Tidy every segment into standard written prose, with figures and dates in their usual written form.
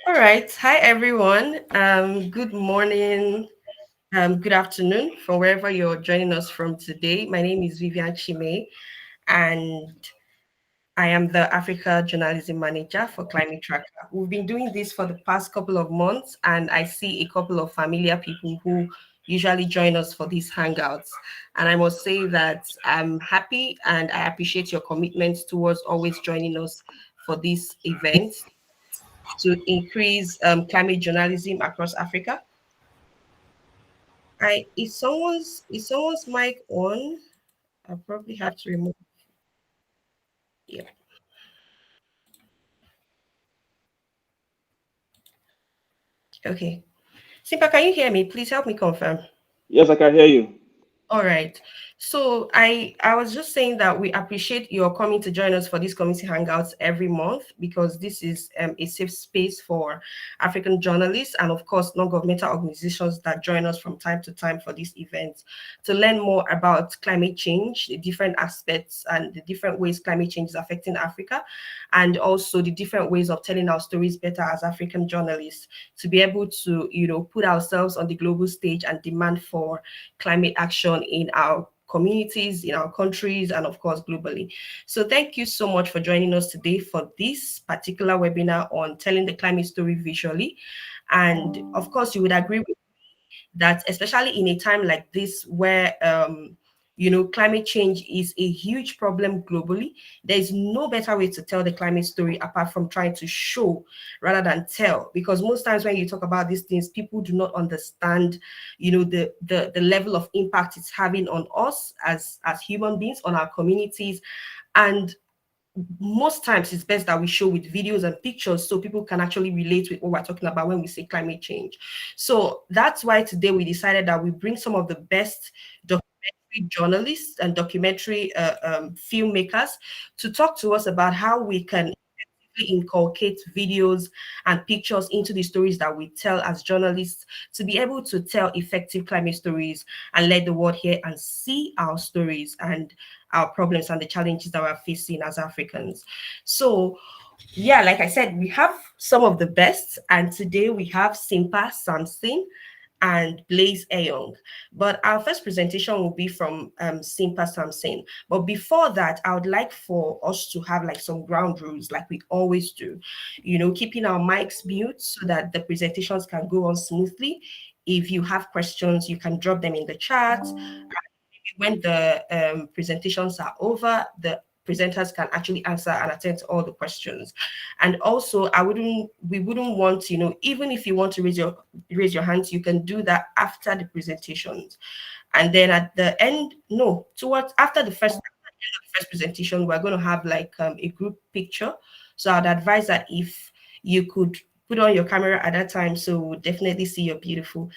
All right. Hi, everyone. Good morning, good afternoon from wherever you're joining us from today. My name is Vivian Chime, and I am the Africa Journalism Manager for Climate Tracker. We've been doing this for the past couple of months, and I see a couple of familiar people who usually join us for these hangouts. And I must say that I'm happy and I appreciate your commitment towards always joining us for this event to increase climate journalism across Africa. I is someone's mic on? I probably have to remove. Yeah. Okay. Simpa, can you hear me? Please help me confirm. Yes, I can hear you. All right. So I was just saying that we appreciate your coming to join us for these community hangouts every month because this is a safe space for African journalists and of course non-governmental organizations that join us from time to time for these events to learn more about climate change, the different aspects and the different ways climate change is affecting Africa, and also the different ways of telling our stories better as African journalists to be able to put ourselves on the global stage and demand for climate action in our communities, in our countries, and of course, globally. So, thank you so much for joining us today for this particular webinar on telling the climate story visually. And of course, you would agree with that, especially in a time like this where climate change is a huge problem globally. There is no better way to tell the climate story apart from trying to show rather than tell. Because most times when you talk about these things, people do not understand, the level of impact it's having on us as human beings, on our communities, and most times it's best that we show with videos and pictures so people can actually relate with what we're talking about when we say climate change. So that's why today we decided that we bring some of the best documentary journalists and documentary filmmakers to talk to us about how we can inculcate videos and pictures into the stories that we tell as journalists to be able to tell effective climate stories and let the world hear and see our stories and our problems and the challenges that we're facing as Africans. So, yeah, like I said, we have some of the best, and today we have Simpa Samson and Blaze Eyong. But our first presentation will be from Simpa Samson. But before that, I would like for us to have like some ground rules, like we always do. Keeping our mics mute so that the presentations can go on smoothly. If you have questions, you can drop them in the chat. When the presentations are over, the presenters can actually answer and attend to all the questions. And also, we wouldn't want, even if you want to raise your hands, you can do that after the presentations. And then at the end, no, towards after the first presentation, we're going to have like a group picture. So I'd advise that if you could put on your camera at that time, so we'll definitely see your beautiful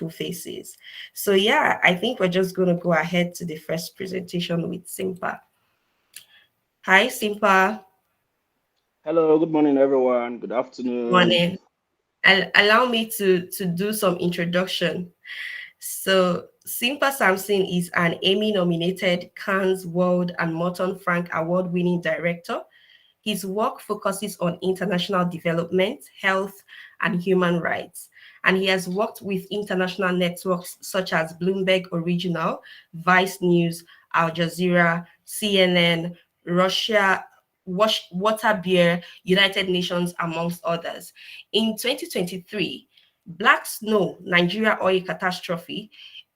faces. So yeah, I think we're just going to go ahead to the first presentation with Simpa. Hi, Simpa. Hello, good morning, everyone. Good afternoon. Morning. Allow me to do some introduction. So, Simpa Samson is an Emmy-nominated Cannes World and Morton Frank Award-winning director. His work focuses on international development, health, and human rights. And he has worked with international networks such as Bloomberg Original, Vice News, Al Jazeera, CNN, Russia, Water Beer, United Nations, amongst others. In 2023, Black Snow, Nigeria Oil Catastrophe,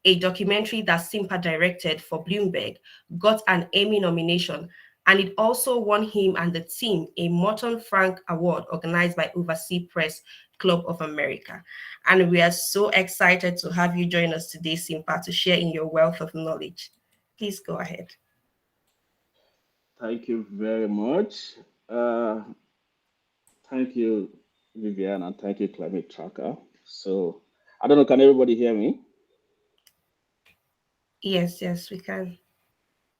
a documentary that Simpa directed for Bloomberg, got an Emmy nomination, and it also won him and the team a Morton Frank Award organized by Overseas Press Club of America. And we are so excited to have you join us today, Simpa, to share in your wealth of knowledge. Please go ahead. Thank you very much. Uh, Thank you, Vivian, and thank you, Climate Tracker. So, I don't know, can everybody hear me? Yes, yes, we can.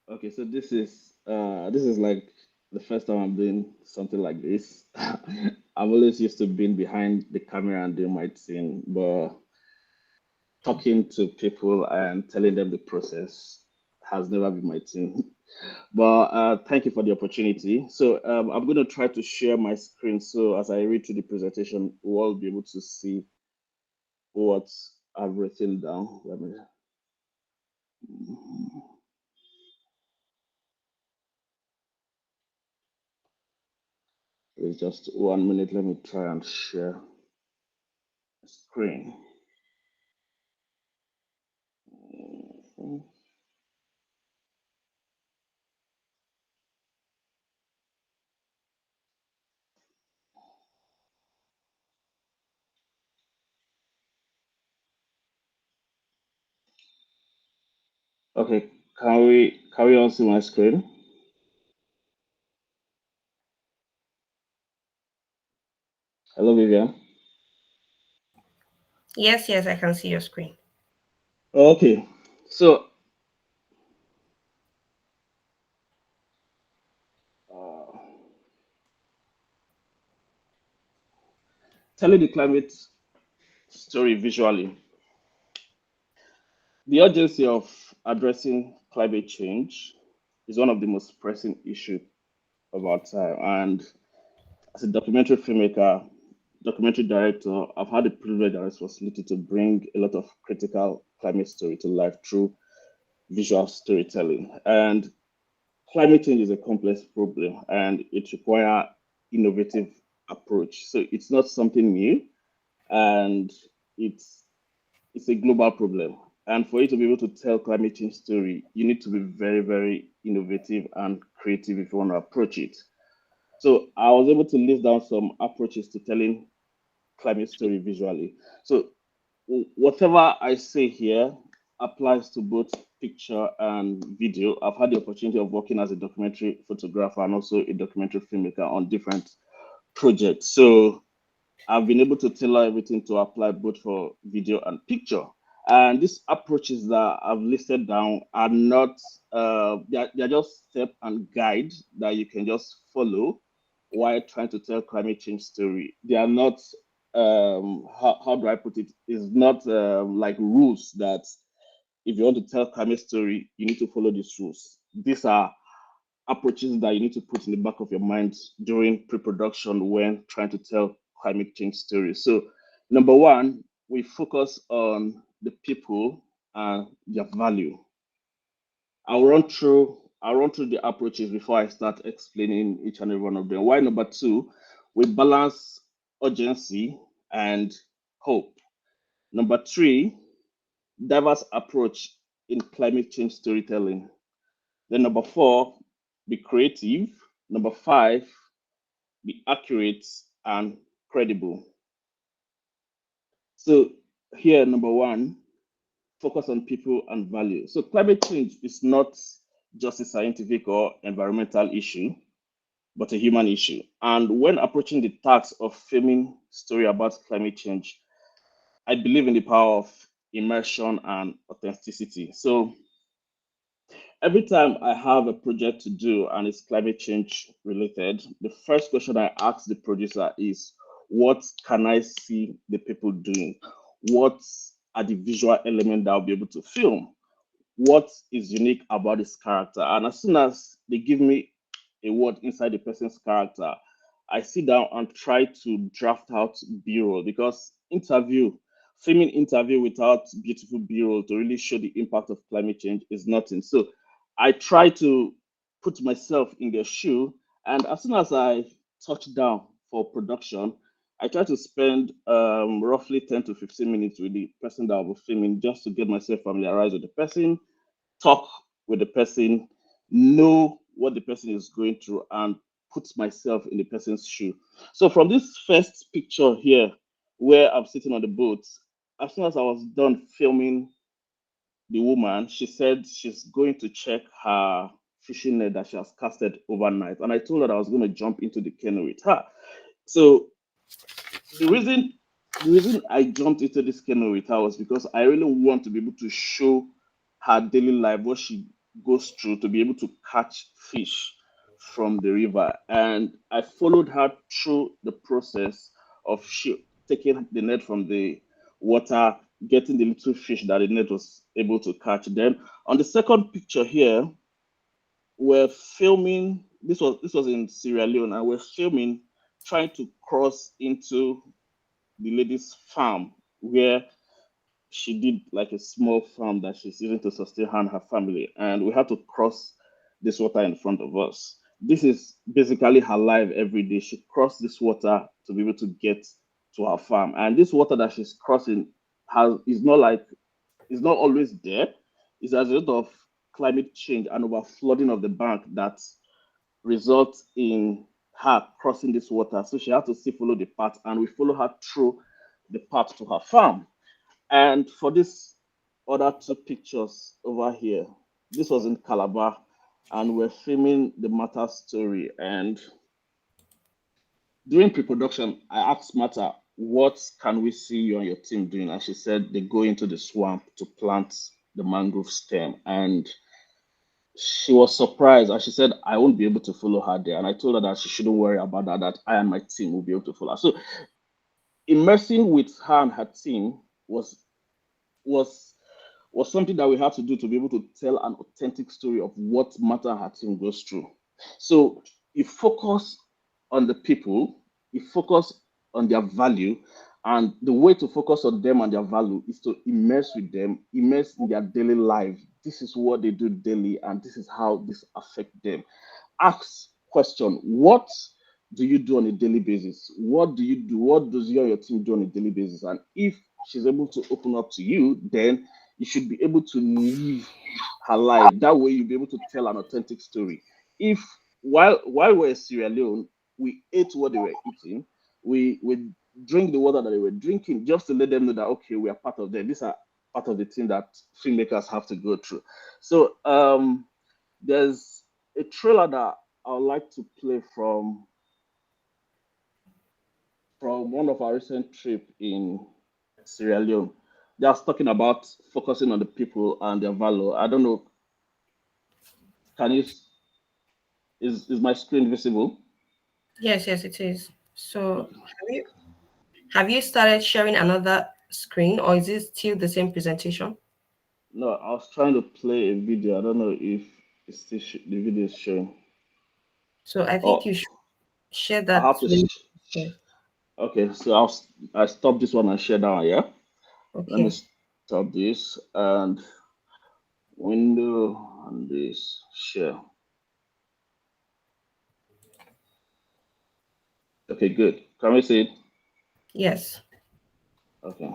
Okay, so this is like the first time I'm doing something like this. I'm always used to being behind the camera and doing my thing, but talking to people and telling them the process has never been my thing. But thank you for the opportunity. So I'm going to try to share my screen. So as I read through the presentation, we'll all be able to see what I've written down. Let me. It's just 1 minute. Let me try and share the screen. Okay, can we all see my screen? Hello, Vivian. Yes, yes, I can see your screen. Okay, so uh, telling the climate story visually. The urgency of addressing climate change is one of the most pressing issues of our time. And as a documentary filmmaker, documentary director, I've had the privilege and responsibility to bring a lot of critical climate story to life through visual storytelling. And climate change is a complex problem and it requires innovative approach. So it's not something new and it's it's a global problem. And for you to be able to tell climate change story, you need to be very, very innovative and creative if you want to approach it. So I was able to list down some approaches to telling climate story visually. So whatever I say here applies to both picture and video. I've had the opportunity of working as a documentary photographer and also a documentary filmmaker on different projects. So I've been able to tailor everything to apply both for video and picture. And these approaches that I've listed down are not, they're just step and guide that you can just follow while trying to tell climate change story. They are not, how do I put it, is not like rules that if you want to tell climate story, you need to follow these rules. These are approaches that you need to put in the back of your mind during pre-production when trying to tell climate change stories. So, number one, we focus on the people and their value. I'll run through the approaches before I start explaining each and every one of them. Why number two, we balance urgency and hope. Number three, diverse approach in climate change storytelling. Then number four, be creative. Number five, be accurate and credible. So here, number one, focus on people and value. So climate change is not just a scientific or environmental issue, but a human issue. And when approaching the task of filming story about climate change, I believe in the power of immersion and authenticity. So every time I have a project to do and it's climate change related, the first question I ask the producer is, what can I see the people doing? What are the visual elements that I'll be able to film? What is unique about this character? And as soon as they give me a word inside the person's character, I sit down and try to draft out B-roll because filming interview without beautiful B-roll to really show the impact of climate change is nothing. So I try to put myself in their shoe, and as soon as I touch down for production, I try to spend roughly 10 to 15 minutes with the person that I'll be filming just to get myself familiarized with the person, talk with the person, know what the person is going through, and put myself in the person's shoe. So from this first picture here, where I'm sitting on the boat, as soon as I was done filming the woman, she said she's going to check her fishing net that she has casted overnight. And I told her that I was going to jump into the canoe with her. So the reason the reason I jumped into this canoe with her was because I really want to be able to show her daily life, what she goes through to be able to catch fish from the river. And I followed her through the process of taking the net from the water, getting the little fish that the net was able to catch. Then on the second picture here, we're filming. This was in Sierra Leone, and we're filming trying to cross into the lady's farm where she did like a small farm that she's using to sustain her and her family, and we had to cross this water in front of us. This is basically her life every day. She crossed this water to be able to get to her farm, and this water that she's crossing has is not like it's not always there. It's as a result of climate change and over flooding of the bank that results in her crossing this water. So she had to still follow the path, and we follow her through the path to her farm. And for this other two pictures over here, this was in Calabar, and we're filming the Mata story. And during pre-production, I asked Mata, "What can we see you and your team doing?" And she said they go into the swamp to plant the mangrove stem. And she was surprised, and she said, "I won't be able to follow her there." And I told her that she shouldn't worry about that, that I and my team will be able to follow her. So immersing with her and her team was was something that we had to do to be able to tell an authentic story of what Mata and her team goes through. So you focus on the people, you focus on their value, and the way to focus on them and their value is to immerse with them, immerse in their daily life. This is what they do daily, and this is how this affect them. Ask question: what do you do on a daily basis? What do you do? What does you and your team do on a daily basis? And if she's able to open up to you, then you should be able to live her life. That way, you'll be able to tell an authentic story. If while we're in Sierra Leone, we ate what they were eating, we drink the water that they were drinking, just to let them know that okay, we are part of them. These are part of the thing that filmmakers have to go through. So there's a trailer that I would like to play from one of our recent trip in Sierra Leone. Just talking about focusing on the people and their value. I don't know. Can you? Is my screen visible? Yes, yes, it is. So Okay. have you started sharing another screen, or is it still the same presentation? No, I was trying to play a video. I don't know if the video is showing. So I think you Oh, should share I that have to. link. Yes. Okay, so I stop this one and share that one. Yeah. Let me Okay. stop this and window and this share. Okay, good. Can we see it? Yes. Okay.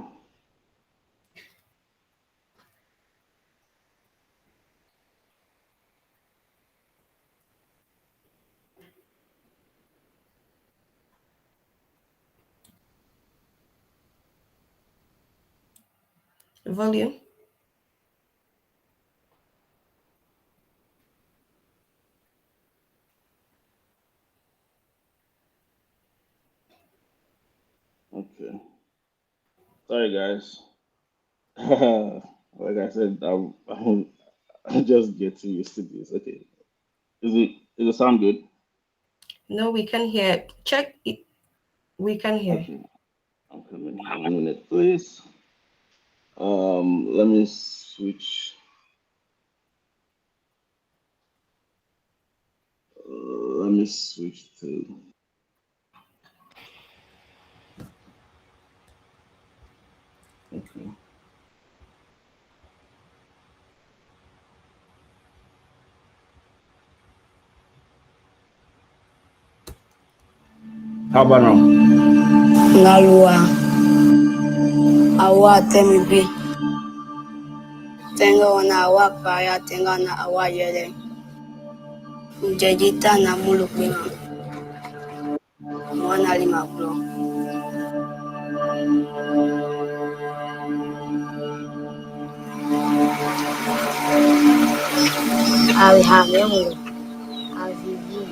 Volume. Okay. Sorry, guys. Like I said, I'm just getting used to this. Okay. Is it sound good? No, we can hear. Check it. We can hear. Okay. I'm coming. 1 minute, please. Let me switch. Let me switch to. Okay. How about now? Ngalua awa temibi tenga wana awa kaya tenga na awa yele mjejita na mulupinga mwana lima blo ali hamemu azizi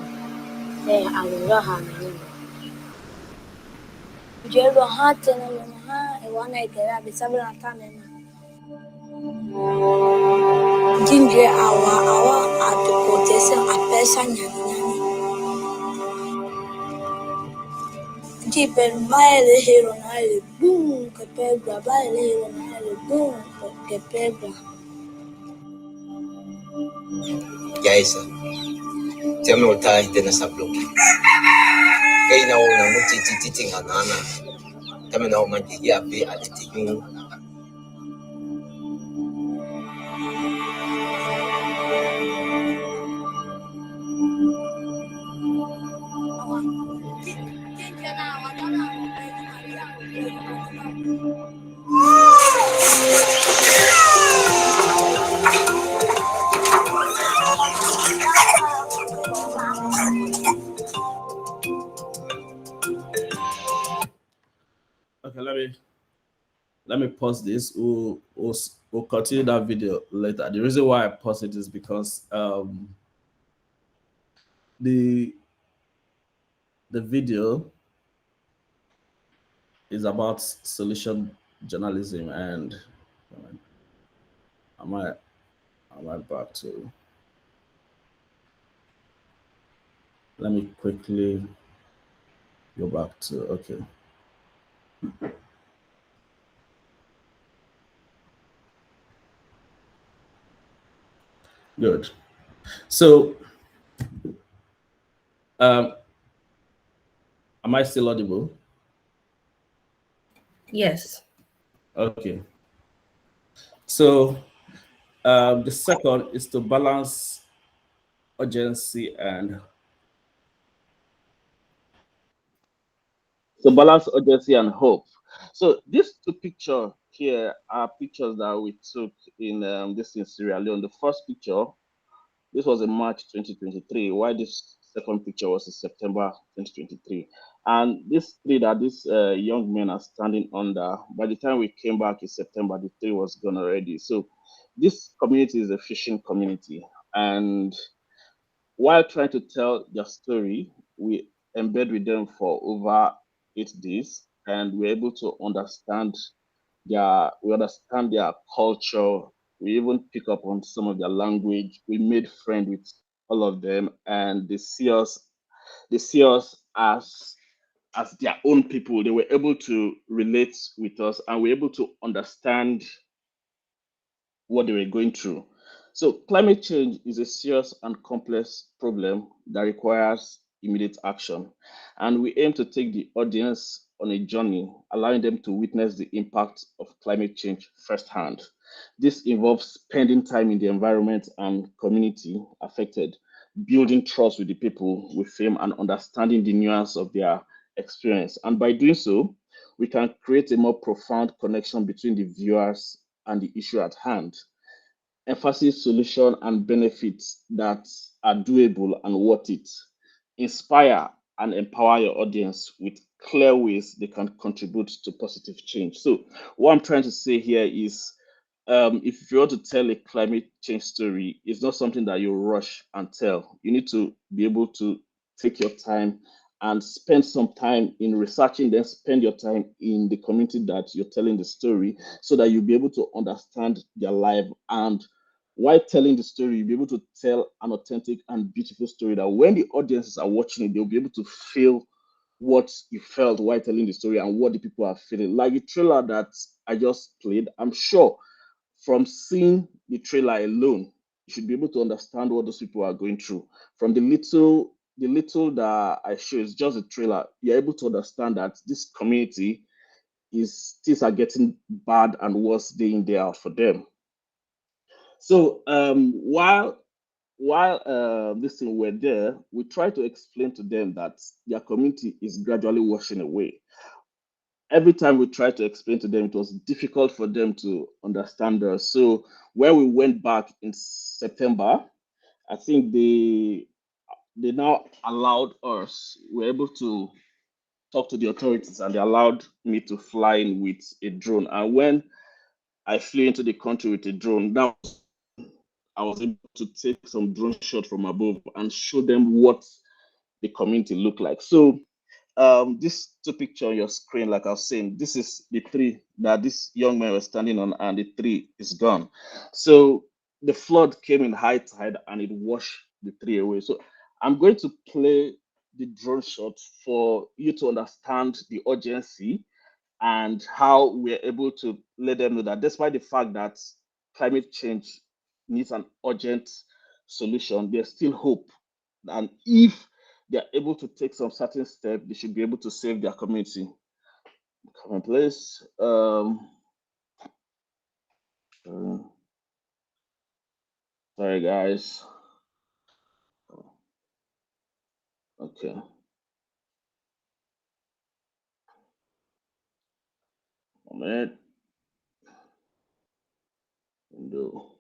se alura hamemu jelo hate na ha e wana ikera bisabla tamema jinje awa atokotese apesa nyani Jeepers baile hero na ile boom que pega baile hero na ile boom que pega Gaisa. Tell me what I did as a block. Kay na una mo tititing anana. Tell me now man ya be at the Okay, let me pause this. We'll continue that video later. The reason why I pause it is because the video is about solution journalism, and am I back to? Let me quickly go back to okay. Good. So, am I still audible? Yes. Okay. So, the second is to balance urgency and hope. So these two pictures here are pictures that we took in this in Sierra Leone. The first picture, this was in March 2023, while this second picture was in September 2023. And this tree that these young men are standing under, by the time we came back in September, the tree was gone already. So this community is a fishing community. And while trying to tell their story, we embed with them for over 8 days, and we're able to understand their culture. We even pick up on some of their language. We made friends with all of them, and they see us as their own people. They were able to relate with us, and we're able to understand what they were going through. So, climate change is a serious and complex problem that requires immediate action. And we aim to take the audience on a journey, allowing them to witness the impact of climate change firsthand. This involves spending time in the environment and community affected, building trust with the people we film, and understanding the nuance of their experience. And by doing so, we can create a more profound connection between the viewers and the issue at hand. Emphasis, solution, and benefits that are doable and worth it. Inspire and empower your audience with clear ways they can contribute to positive change. So, what I'm trying to say here is if you want to tell a climate change story, it's not something that you rush and tell. You need to be able to take your time and spend some time in researching, then spend your time in the community that you're telling the story so that you'll be able to understand their life. And while telling the story, you'll be able to tell an authentic and beautiful story that when the audiences are watching it, they'll be able to feel what you felt while telling the story and what the people are feeling. Like the trailer that I just played, I'm sure from seeing the trailer alone, you should be able to understand what those people are going through. From the little that I show is just a trailer, you're able to understand that this community is things are getting bad and worse day in, day out for them. So while this thing were there, we try to explain to them that their community is gradually washing away. Every time we tried to explain to them, it was difficult for them to understand us. So when we went back in September, I think they now allowed us. We were able to talk to the authorities, and they allowed me to fly in with a drone. And when I flew into the country with a drone, that was I was able to take some drone shot from above and show them what the community looked like. So this two picture on your screen, like I was saying, this is the tree that this young man was standing on, and the tree is gone. So the flood came in high tide and it washed the tree away. So I'm going to play the drone shot for you to understand the urgency and how we're able to let them know that despite the fact that climate change needs an urgent solution, there's still hope. And if they're able to take some certain step, they should be able to save their community. Common place. Sorry, guys. Okay. Moment. Window.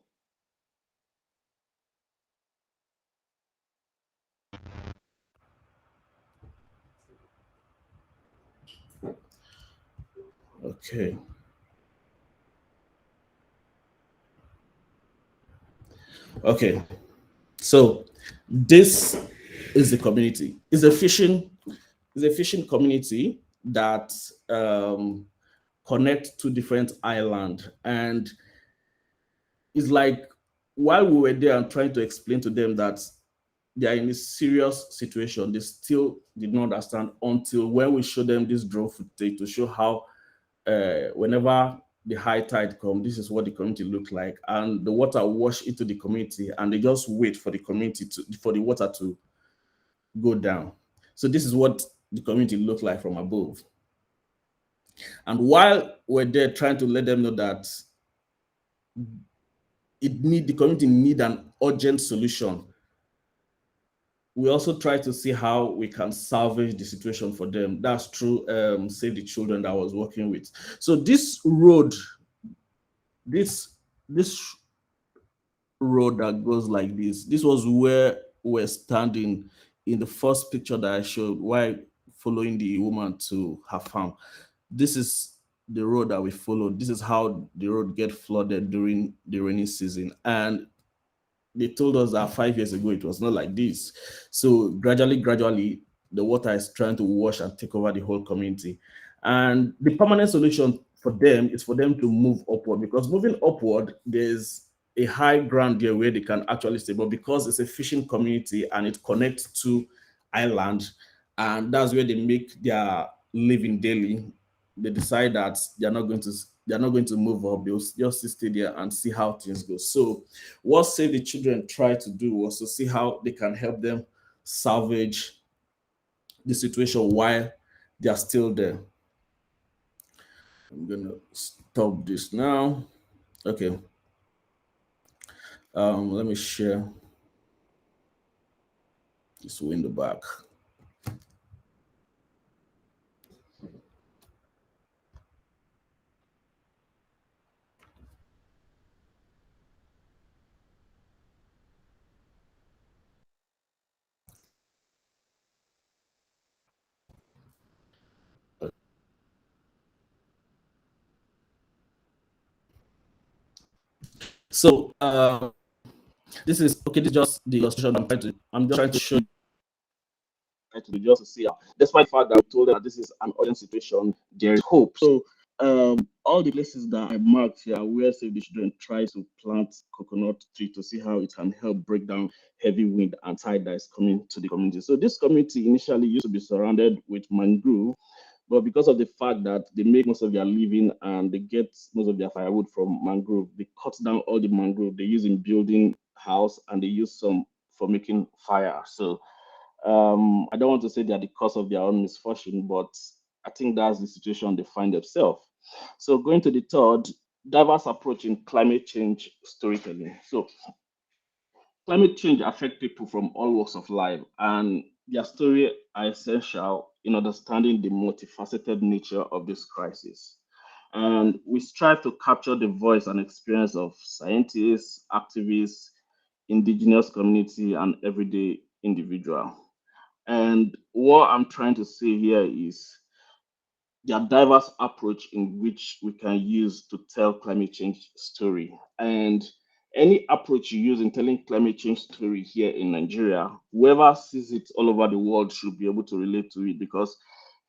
Okay. Okay. So this is the community. It's a fishing community that connect two different islands. And it's like while we were there and trying to explain to them that they are in a serious situation, they still did not understand until when we showed them this drone footage to show how whenever the high tide comes, this is what the community look like, and the water wash into the community, and they just wait for the community for the water to go down. So this is what the community looked like from above. And while we're there trying to let them know that the community need an urgent solution, we also try to see how we can salvage the situation for them. That's through Save the Children that I was working with. So this road, this road that goes like this was where we're standing in the first picture that I showed while following the woman to her farm. This is the road that we followed. This is how the road get flooded during the rainy season. And they told us that 5 years ago it was not like this. So gradually, the water is trying to wash and take over the whole community. And the permanent solution for them is for them to move upward, because moving upward, there's a high ground there where they can actually stay. But because it's a fishing community and it connects to island, and that's where they make their living daily, they decide that they're not going to move up. They'll just stay there and see how things go. So what Save the Children tried to do was to see how they can help them salvage the situation while they are still there. I'm gonna stop this now. Okay. Let me share this window back. So this is okay. This is just the illustration I'm just trying to show you. To just to see how, despite the fact that we told them that this is an urgent situation, there is hope. So all the places that I marked here where Save the Children tries to plant coconut tree to see how it can help break down heavy wind and tide that is coming to the community. So this community initially used to be surrounded with mangrove, but because of the fact that they make most of their living and they get most of their firewood from mangrove, they cut down all the mangrove they use in building house, and they use some for making fire. So I don't want to say they're the cause of their own misfortune, but I think that's the situation they find themselves. So going to the third, diverse approach in climate change storytelling. So climate change affects people from all walks of life, and their story are essential in understanding the multifaceted nature of this crisis. And we strive to capture the voice and experience of scientists, activists, indigenous community, and everyday individual. And what I'm trying to say here is there are diverse approach in which we can use to tell climate change story. And any approach you use in telling climate change story here in Nigeria, whoever sees it all over the world should be able to relate to it, because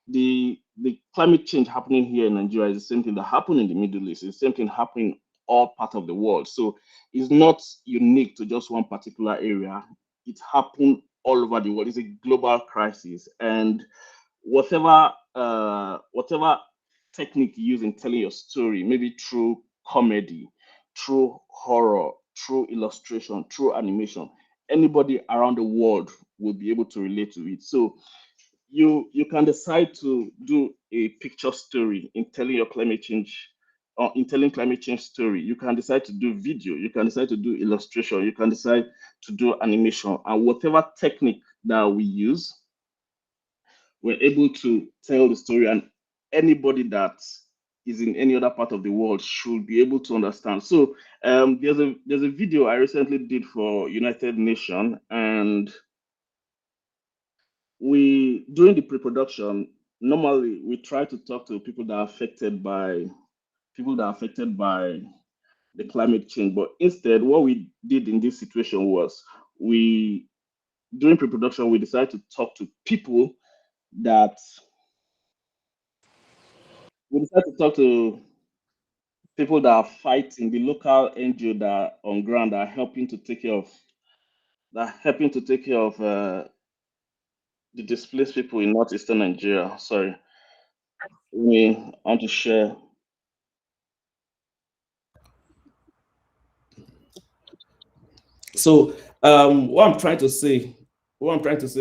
the climate change happening here in Nigeria is the same thing that happened in the Middle East. It's the same thing happening all part of the world. So it's not unique to just one particular area. It happened all over the world. It's a global crisis, and whatever technique you use in telling your story, maybe through comedy, through horror, through illustration, through animation, anybody around the world will be able to relate to it. So you can decide to do a picture story in telling your climate change, or in telling climate change story. You can decide to do video, you can decide to do illustration, you can decide to do animation, and whatever technique that we use, we're able to tell the story, and anybody that is in any other part of the world should be able to understand. So there's a video I recently did for United Nations, and we during the pre-production, normally we try to talk to people that are affected by the climate change. But instead, what we did in this situation was we during pre-production we decided to talk to people that we decided to talk to people that are fighting, the local NGO that are on ground that are helping to take care of the displaced people in northeastern Nigeria. Sorry, we want to share. So what I'm trying to say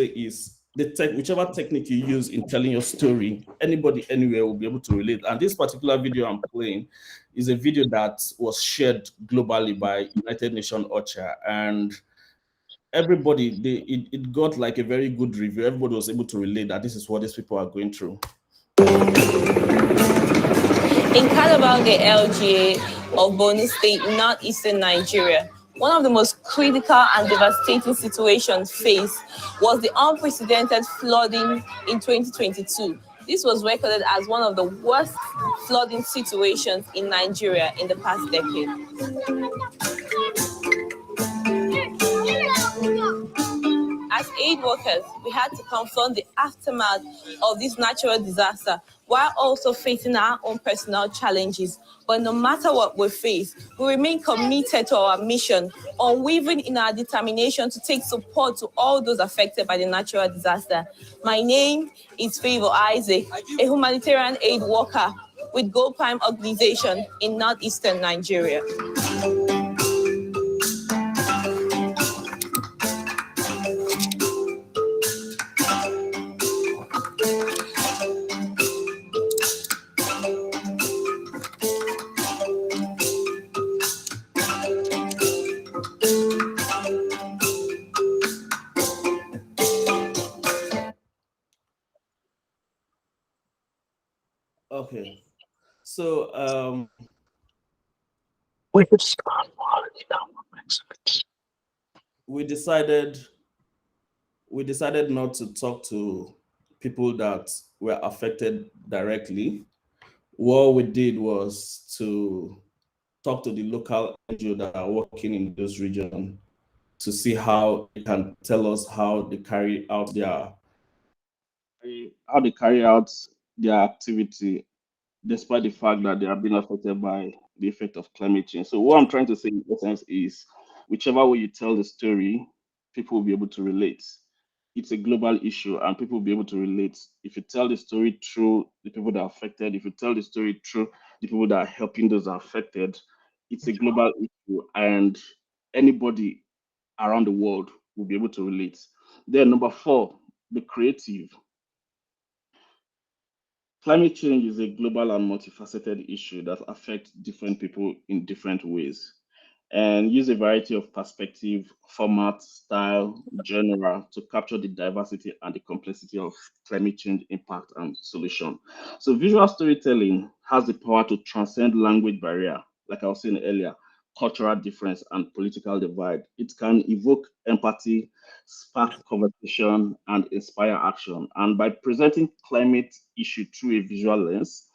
is whichever technique you use in telling your story, anybody anywhere will be able to relate. And this particular video I'm playing is a video that was shared globally by United Nations OCHA, and everybody it got like a very good review. Everybody was able to relate that this is what these people are going through. In Kalabange LGA of Borno State, northeastern Nigeria, one of the most critical and devastating situations faced was the unprecedented flooding in 2022. This was recorded as one of the worst flooding situations in Nigeria in the past decade. As aid workers, we had to confront the aftermath of this natural disaster while also facing our own personal challenges. But no matter what we face, we remain committed to our mission, unwavering in our determination to take support to all those affected by the natural disaster. My name is Favor Isaac, a humanitarian aid worker with Gold Prime Organization in northeastern Nigeria. Okay, so we decided not to talk to people that were affected directly. What we did was to talk to the local NGO that are working in those regions to see how they can tell us how they carry out their Activity, despite the fact that they are being affected by the effect of climate change. So what I'm trying to say in essence is, whichever way you tell the story, people will be able to relate. It's a global issue, and people will be able to relate. If you tell the story through the people that are affected, if you tell the story through the people that are helping those affected, it's a global issue, and anybody around the world will be able to relate. Then number 4, the creative. Climate change is a global and multifaceted issue that affects different people in different ways, and use a variety of perspective, format, style, genre to capture the diversity and the complexity of climate change impact and solution. So visual storytelling has the power to transcend language barrier, like I was saying earlier, cultural difference and political divide. It can evoke empathy, spark conversation, and inspire action. And by presenting climate issue through a visual lens,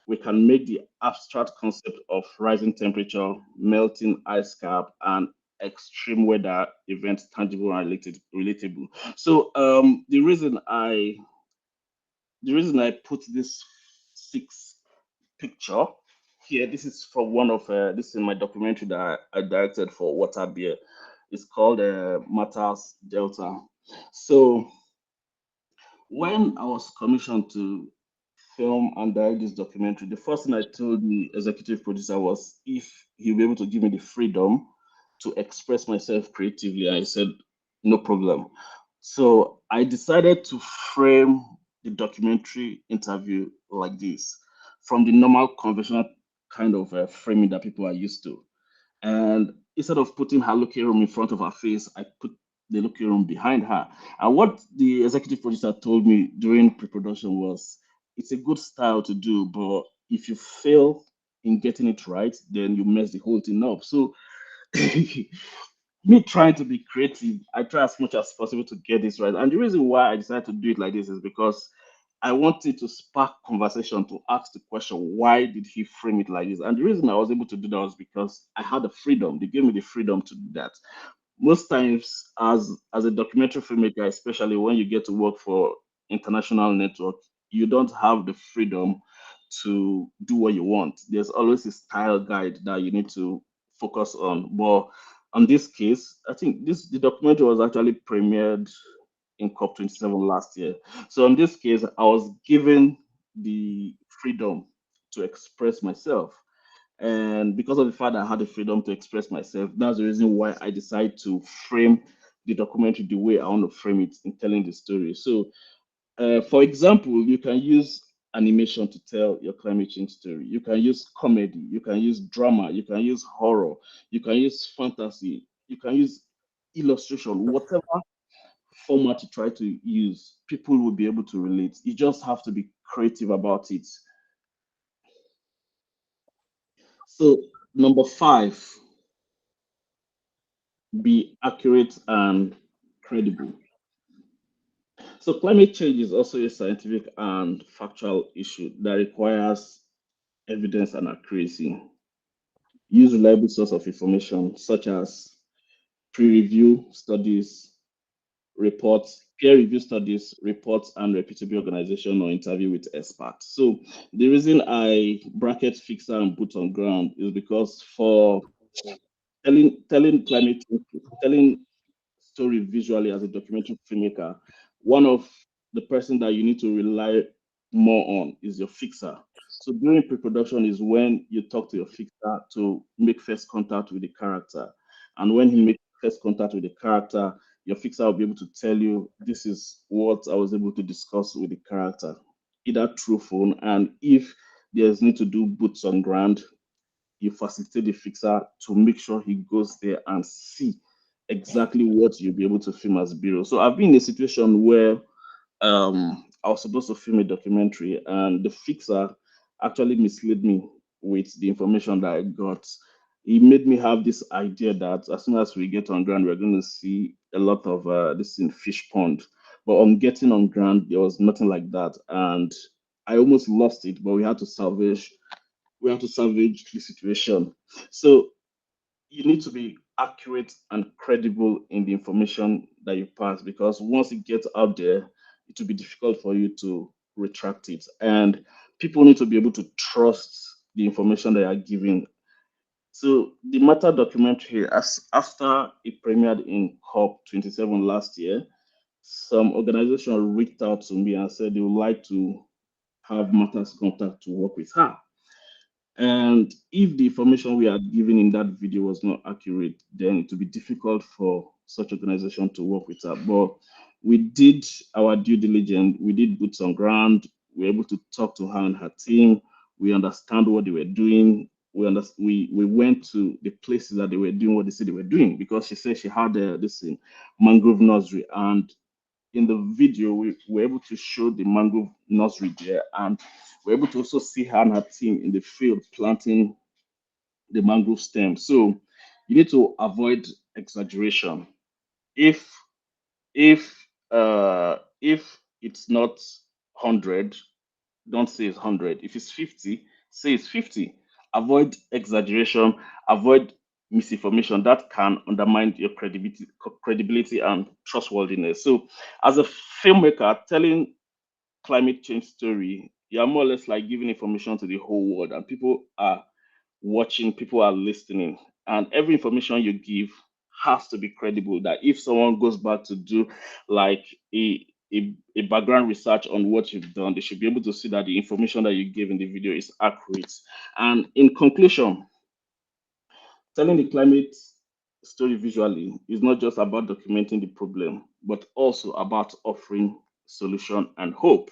we can make the abstract concept of rising temperature, melting ice cap, and extreme weather events tangible and relatable. So the reason I put this 6 picture here, this is from one of this is my documentary that I directed for Water Beer. It's called Matters Delta. So when I was commissioned to film and direct this documentary, the first thing I told the executive producer was if he'll be able to give me the freedom to express myself creatively. I said, No problem. So I decided to frame the documentary interview like this, from the normal conventional kind of framing that people are used to. And instead of putting her locker room in front of her face, I put the locker room behind her. And what the executive producer told me during pre-production was, it's a good style to do, but if you fail in getting it right, then you mess the whole thing up. So me trying to be creative, I try as much as possible to get this right. And the reason why I decided to do it like this is because I wanted to spark conversation, to ask the question, why did he frame it like this? And the reason I was able to do that was because I had the freedom. They gave me the freedom to do that. Most times, as a documentary filmmaker, especially when you get to work for international network, you don't have the freedom to do what you want. There's always a style guide that you need to focus on. But on this case, I think the documentary was actually premiered in COP27 last year. So in this case, I was given the freedom to express myself. And because of the fact that I had the freedom to express myself, that's the reason why I decided to frame the documentary the way I want to frame it in telling the story. So, for example, you can use animation to tell your climate change story. You can use comedy, you can use drama, you can use horror, you can use fantasy, you can use illustration, whatever format you try to use, people will be able to relate. You just have to be creative about it. So, number five, be accurate and credible. So, climate change is also a scientific and factual issue that requires evidence and accuracy. Use reliable source of information such as peer-review studies, reports, peer review studies, reports, and reputable organization or interview with experts. So the reason I bracket fixer and boots on ground is because for telling climate change, telling story visually as a documentary filmmaker, one of the person that you need to rely more on is your fixer. So during pre-production is when you talk to your fixer to make first contact with the character. And when he makes first contact with the character, your fixer will be able to tell you this is what I was able to discuss with the character, either through phone. And if there's need to do boots on ground, you facilitate the fixer to make sure he goes there and see exactly what you'll be able to film as bureau. So I've been in a situation where I was supposed to film a documentary, and the fixer actually misled me with the information that I got. He made me have this idea that as soon as we get on ground, we're going to see a lot of this in fish pond. But on getting on ground, there was nothing like that, and I almost lost it. But we have to salvage the situation. So you need to be accurate and credible in the information that you pass, because once it gets out there, it will be difficult for you to retract it. And people need to be able to trust the information they are giving. So the Matter documentary, as after it premiered in COP27 last year, some organization reached out to me and said they would like to have Matters contact to work with her. And if the information we are given in that video was not accurate, then it will be difficult for such organization to work with her. But we did our due diligence. We did boots on ground. We were able to talk to her and her team. We understand what they were doing. We went to the places that they were doing what they said they were doing, because she said she had this in mangrove nursery, and in the video, we were able to show the mangrove nursery there, and we're able to also see her and her team in the field planting the mangrove stem. So you need to avoid exaggeration. If if it's not 100, don't say it's 100. If it's 50, say it's 50. Avoid exaggeration. Avoid misinformation that can undermine your credibility and trustworthiness. So, as a filmmaker, telling climate change story, you're more or less like giving information to the whole world, and people are watching, people are listening, and every information you give has to be credible. That if someone goes back to do like a background research on what you've done, they should be able to see that the information that you give in the video is accurate. And in conclusion, telling the climate story visually is not just about documenting the problem, but also about offering solution and hope.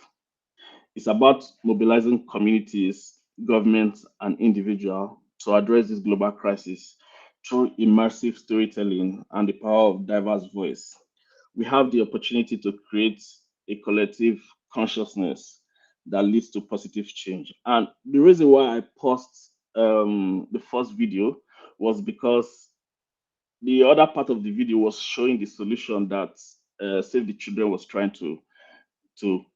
It's about mobilizing communities, governments, and individuals to address this global crisis through immersive storytelling and the power of diverse voice. We have the opportunity to create a collective consciousness that leads to positive change. And the reason why I paused the first video was because the other part of the video was showing the solution that Save the Children was trying to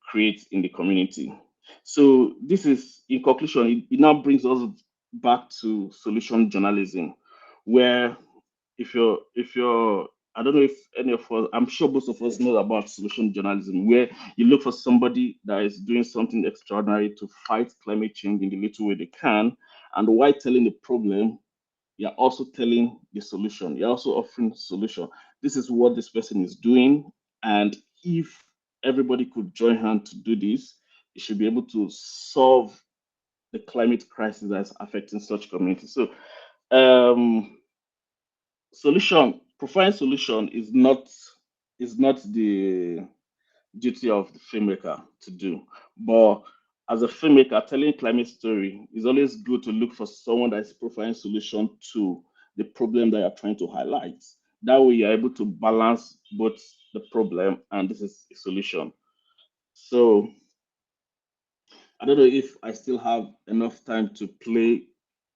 create in the community. So this is, in conclusion, it now brings us back to solution journalism, where if you're I don't know if any of us, I'm sure most of us know about solution journalism, where you look for somebody that is doing something extraordinary to fight climate change in the little way they can, and while telling the problem, you're also telling the solution. You're also offering solution. This is what this person is doing, and if everybody could join hands to do this, it should be able to solve the climate crisis that's affecting such communities. So, providing solution is not the duty of the filmmaker to do, but as a filmmaker telling climate story, it's always good to look for someone that is providing solution to the problem that you're trying to highlight. That way you're able to balance both the problem and this is a solution. So I don't know if I still have enough time to play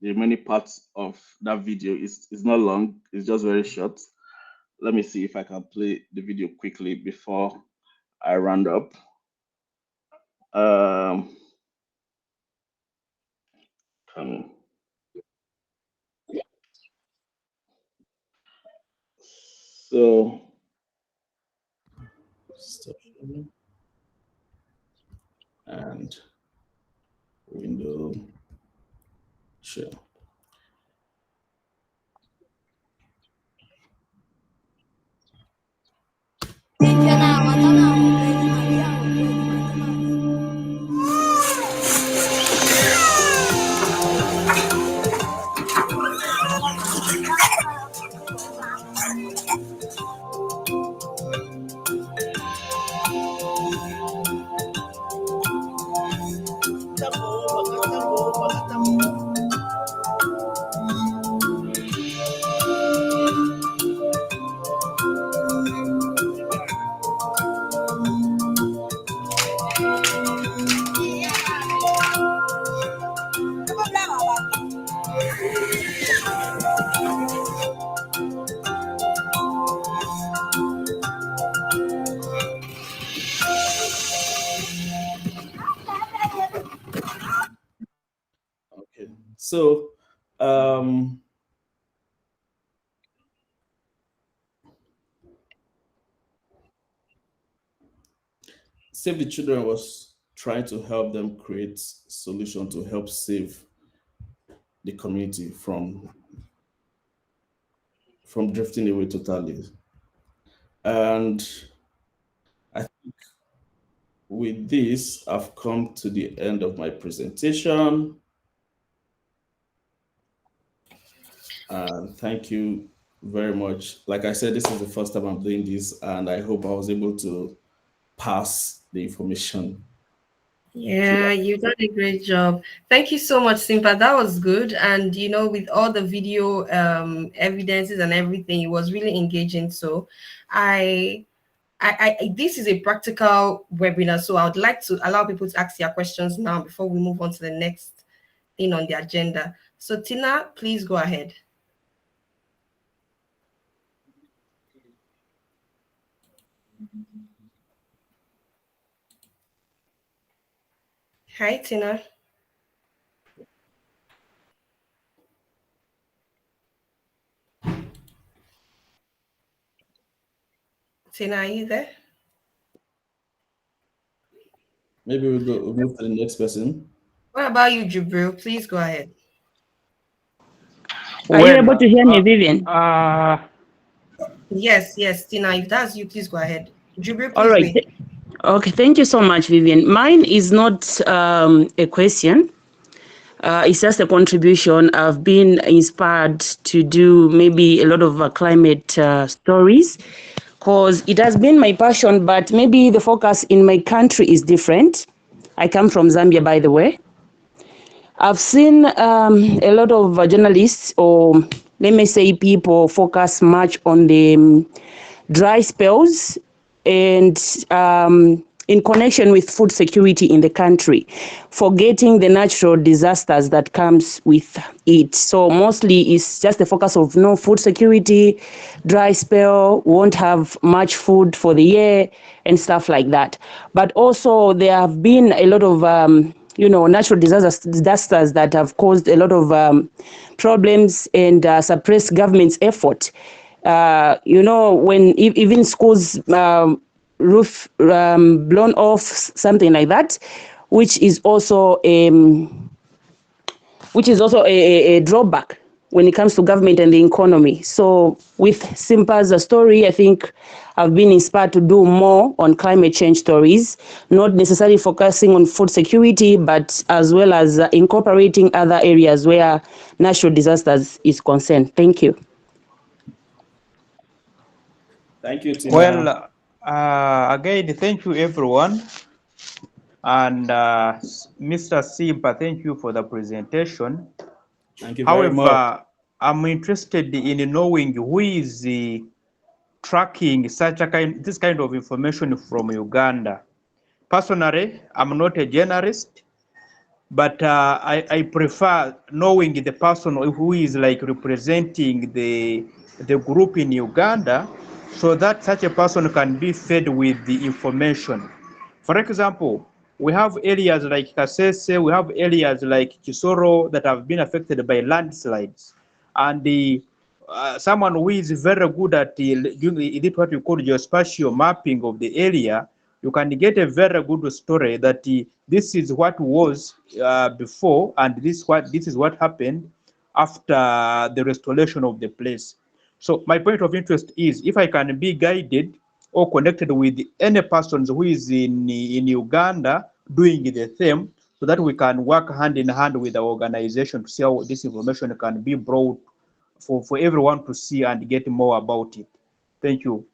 the many parts of that video. It's not long, it's just very short. Let me see if I can play the video quickly before I round up. So and window share. Okay, so Save the Children was trying to help them create solution to help save the community from drifting away totally. And I think with this, I've come to the end of my presentation. And thank you very much. Like I said, this is the first time I'm doing this, and I hope I was able to pass the information. Yeah, you've done a great job. Thank you so much, Simpa. That was good. And with all the video evidences and everything, it was really engaging. So I this is a practical webinar, so I would like to allow people to ask their questions now before we move on to the next thing on the agenda. So Tina, please go ahead. Hi, Tina. Tina, are you there? Maybe we'll move to the next person. What about you, Jubril? Please go ahead. Are you able to hear me, Vivian? Yes, Tina, if that's you, please go ahead. Jubril, please. All right. Wait. Okay, thank you so much, Vivian. Mine is not a question. It's just a contribution. I've been inspired to do maybe a lot of climate stories, because it has been my passion, but maybe the focus in my country is different. I come from Zambia, by the way. I've seen a lot of journalists, or let me say people, focus much on the dry spells and in connection with food security in the country, forgetting the natural disasters that comes with it. So mostly it's just the focus of no food security, dry spell, won't have much food for the year and stuff like that. But also there have been a lot of natural disasters that have caused a lot of problems and suppressed government's effort. When even schools roof blown off, something like that, which is also a drawback when it comes to government and the economy. So with Simpa's story, I think I've been inspired to do more on climate change stories, not necessarily focusing on food security, but as well as incorporating other areas where natural disasters is concerned. Thank you. Thank you, Tina. Well, again, thank you, everyone. And Mr. Simpa, thank you for the presentation. Thank you very much. However, I'm interested in knowing who is tracking this kind of information from Uganda. Personally, I'm not a journalist, but I prefer knowing the person who is like representing the group in Uganda, so that such a person can be fed with the information. For example, we have areas like Kasese, we have areas like Kisoro that have been affected by landslides. And someone who is very good at doing what we call geospatial mapping of the area, you can get a very good story that this is what was before, and this is what happened after the restoration of the place. So my point of interest is if I can be guided or connected with any person who is in Uganda doing the same, so that we can work hand in hand with the organization to see how this information can be brought for everyone to see and get more about it. Thank you.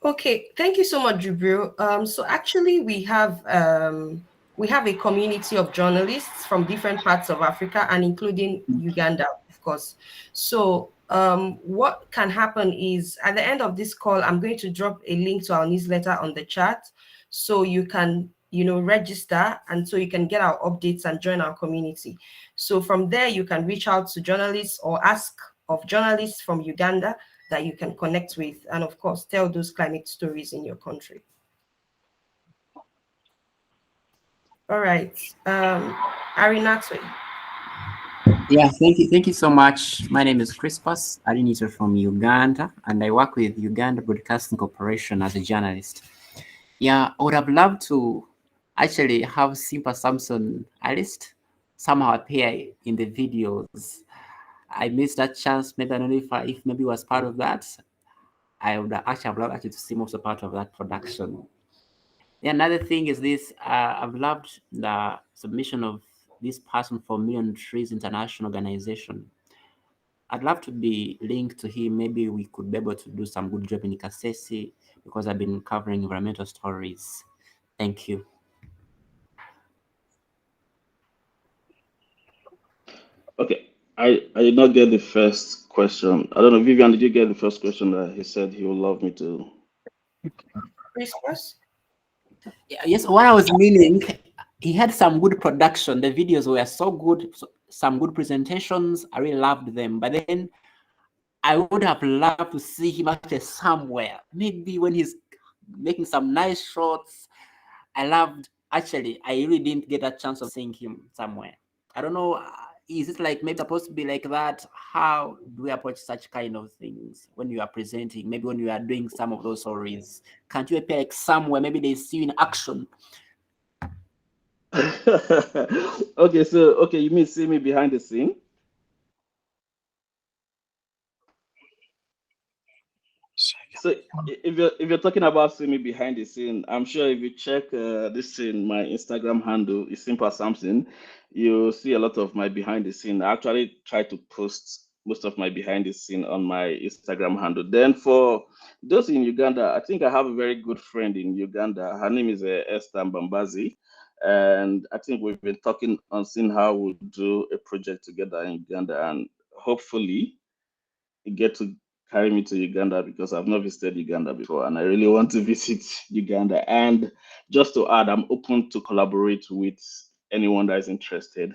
Okay, thank you so much, Jubril. So actually, we have a community of journalists from different parts of Africa and including Uganda, of course. So what can happen is at the end of this call, I'm going to drop a link to our newsletter on the chat, so you can register, and so you can get our updates and join our community. So from there, you can reach out to journalists or ask of journalists from Uganda that you can connect with, and of course, tell those climate stories in your country. All right, Arinatwe. Yeah, thank you so much. My name is Crispus Arinito from Uganda, and I work with Uganda Broadcasting Corporation as a journalist. Yeah, I would have loved to actually have Simpa Samson at least somehow appear in the videos. I missed that chance. Maybe I don't know if maybe was part of that. I would actually have loved to see him also part of that production. Yeah, another thing is this. I've loved the submission of this person for Million Trees International Organization. I'd love to be linked to him. Maybe we could be able to do some good job in Kasese, because I've been covering environmental stories. Thank you. Okay, I did not get the first question. I don't know, Vivian, did you get the first question that he said he would love me to? Christmas? Yes, what I was meaning, he had some good production. The videos were so good, some good presentations. I really loved them. But then I would have loved to see him actually somewhere. Maybe when he's making some nice shots. I really didn't get a chance of seeing him somewhere. I don't know. Is it like maybe supposed to be like that? How do we approach such kind of things when you are presenting? Maybe when you are doing some of those stories, can't you appear like somewhere? Maybe they see you in action. Okay, you mean see me behind the scene? So if you're talking about seeing me behind the scene, I'm sure if you check this in my Instagram handle, it's Simple Samson, you'll see a lot of my behind the scene. I actually try to post most of my behind the scene on my Instagram handle. Then for those in Uganda, I think I have a very good friend in Uganda. Her name is Esther Mbambazi. And I think we've been talking on seeing how we'll do a project together in Uganda, and hopefully get to carry me to Uganda because I've not visited Uganda before and I really want to visit Uganda. And just to add, I'm open to collaborate with anyone that is interested.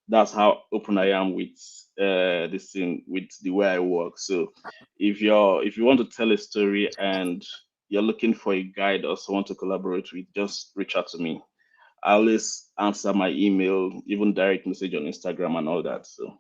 That's how open I am with this thing, with the way I work. So if you want to tell a story and you're looking for a guide or someone to collaborate with, just reach out to me. I always answer my email, even direct message on Instagram and all that. So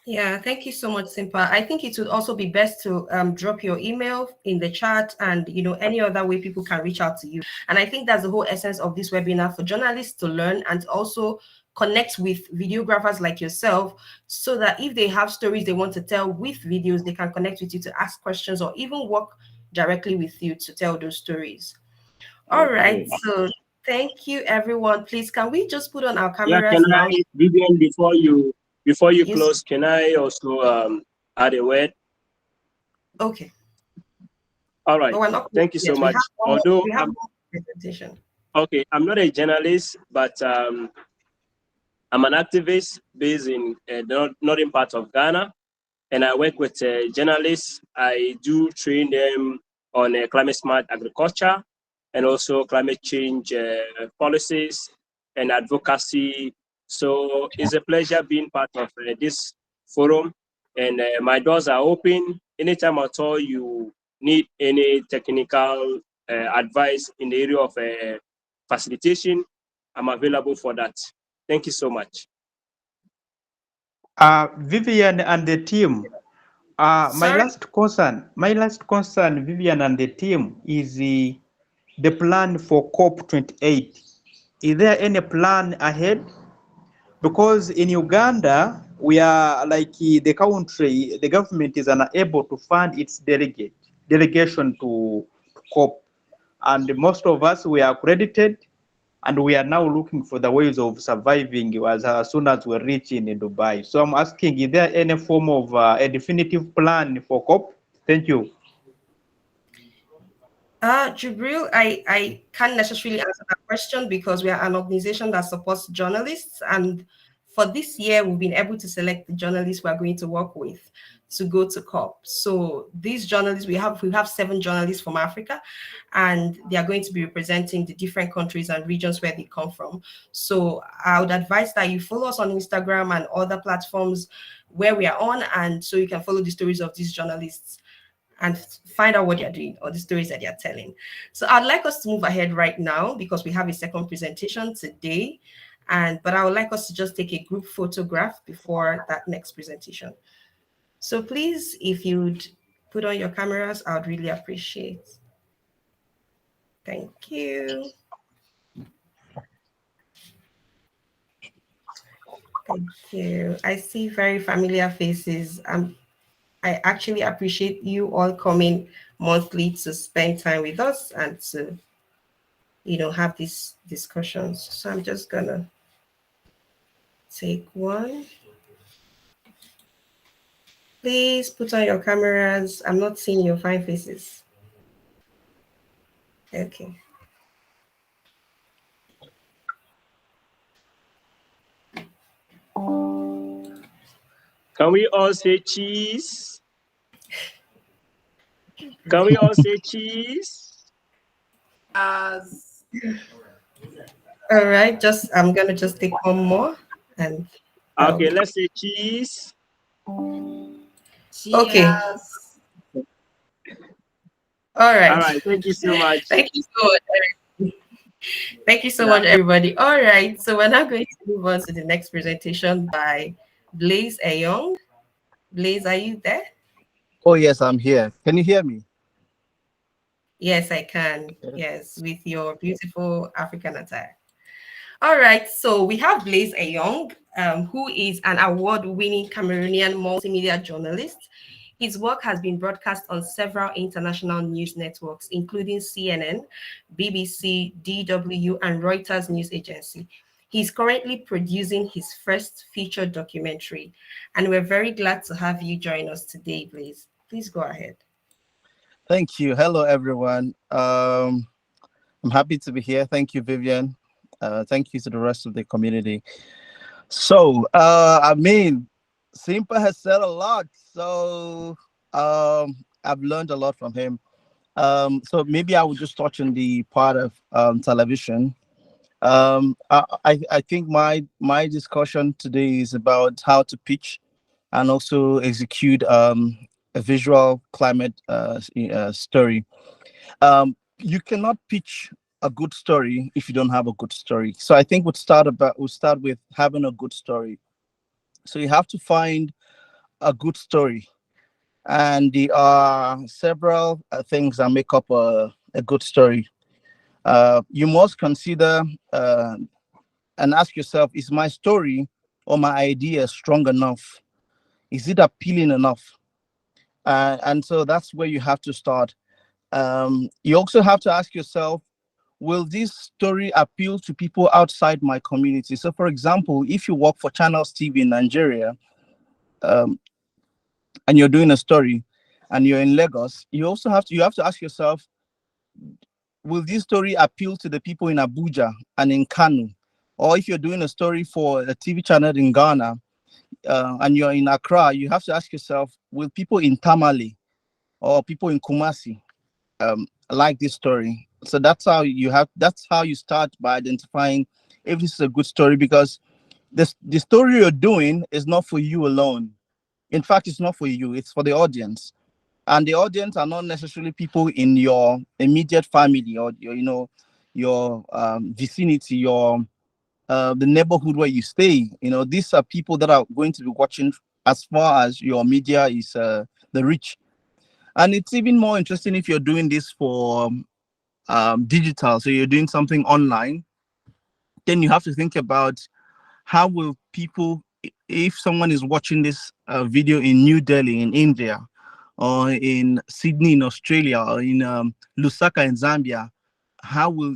Yeah, thank you so much, Simpa. I think it would also be best to drop your email in the chat and any other way people can reach out to you. And I think that's the whole essence of this webinar, for journalists to learn and also connect with videographers like yourself, so that if they have stories they want to tell with videos, they can connect with you to ask questions or even work directly with you to tell those stories. All right, okay. so thank you, everyone. Please, can we just put on our Yeah, cameras can now? I, Vivian, before you Yes. close, can I also add a word? Okay. All right. But we're not Thank you so yet. much. We have more presentation. Okay, I'm not a journalist, but I'm an activist based in the northern part of Ghana, and I work with journalists. I do train them on climate smart agriculture and also climate change policies and advocacy. So it's a pleasure being part of this forum, and my doors are open. Anytime at all you need any technical advice in the area of facilitation, I'm available for that. Thank you so much. Vivian and the team. My last concern, Vivian and the team, is the plan for COP28. Is there any plan ahead? Because in Uganda, we are like the country, the government is unable to fund its delegation to COP. And most of us, we are accredited, and we are now looking for the ways of surviving as soon as we reach in Dubai. So I'm asking, is there any form of a definitive plan for COP? Thank you. Jibril, I can't necessarily answer that question because we are an organization that supports journalists. And for this year, we've been able to select the journalists we are going to work with to go to COP. So these journalists, we have 7 journalists from Africa, and they are going to be representing the different countries and regions where they come from. So I would advise that you follow us on Instagram and other platforms where we are on, and so you can follow the stories of these journalists and find out what they're doing or the stories that they're telling. So I'd like us to move ahead right now because we have a second presentation today. But I would like us to just take a group photograph before that next presentation. So please, if you'd put on your cameras, I would really appreciate. Thank you. Thank you. I see very familiar faces. I actually appreciate you all coming monthly to spend time with us and to, have these discussions. So I'm just gonna take one. Please put on your cameras. I'm not seeing your fine faces. Okay. Can we all say cheese? Can we all say cheese? Yes. All right, I'm gonna just take one more and okay, let's say cheese. Okay. All right. All right, thank you so much. Thank you so much, Eric. Thank you so much, everybody. All right, so we're now going to move on to the next presentation by Blaze Ayong. Blaze, are you there? Oh, yes, I'm here. Can you hear me? Yes, I can. Yes, with your beautiful African attire. All right, so we have Blaze Ayong, who is an award-winning Cameroonian multimedia journalist. His work has been broadcast on several international news networks, including CNN, BBC, DW, and Reuters News Agency. He's currently producing his first feature documentary, and we're very glad to have you join us today, Blaze. Please go ahead. Thank you. Hello, everyone. I'm happy to be here. Thank you, Vivian. Thank you to the rest of the community. So, Simpa has said a lot. So, I've learned a lot from him. So maybe I would just touch on the part of television. I think my discussion today is about how to pitch and also execute a visual climate story. You cannot pitch a good story if you don't have a good story. So I think we'll start with having a good story. So you have to find a good story, and there are several things that make up a good story. You must consider and ask yourself: is my story or my idea strong enough? Is it appealing enough? And so that's where you have to start. You also have to ask yourself, will this story appeal to people outside my community? So, for example, if you work for Channels TV in Nigeria, and you're doing a story, and you're in Lagos, you have to ask yourself, will this story appeal to the people in Abuja and in Kano? Or if you're doing a story for a TV channel in Ghana, and you're in Accra, you have to ask yourself, will people in Tamale or people in Kumasi like this story? So that's how you start by identifying if this is a good story, because the story you're doing is not for you alone. In fact, it's not for you, it's for the audience. And the audience are not necessarily people in your immediate family or your vicinity, the neighborhood where you stay. These are people that are going to be watching as far as your media is the reach. And it's even more interesting if you're doing this for digital. So you're doing something online. Then you have to think about how will people, if someone is watching this video in New Delhi in India, or in Sydney in Australia, or in Lusaka in Zambia, how will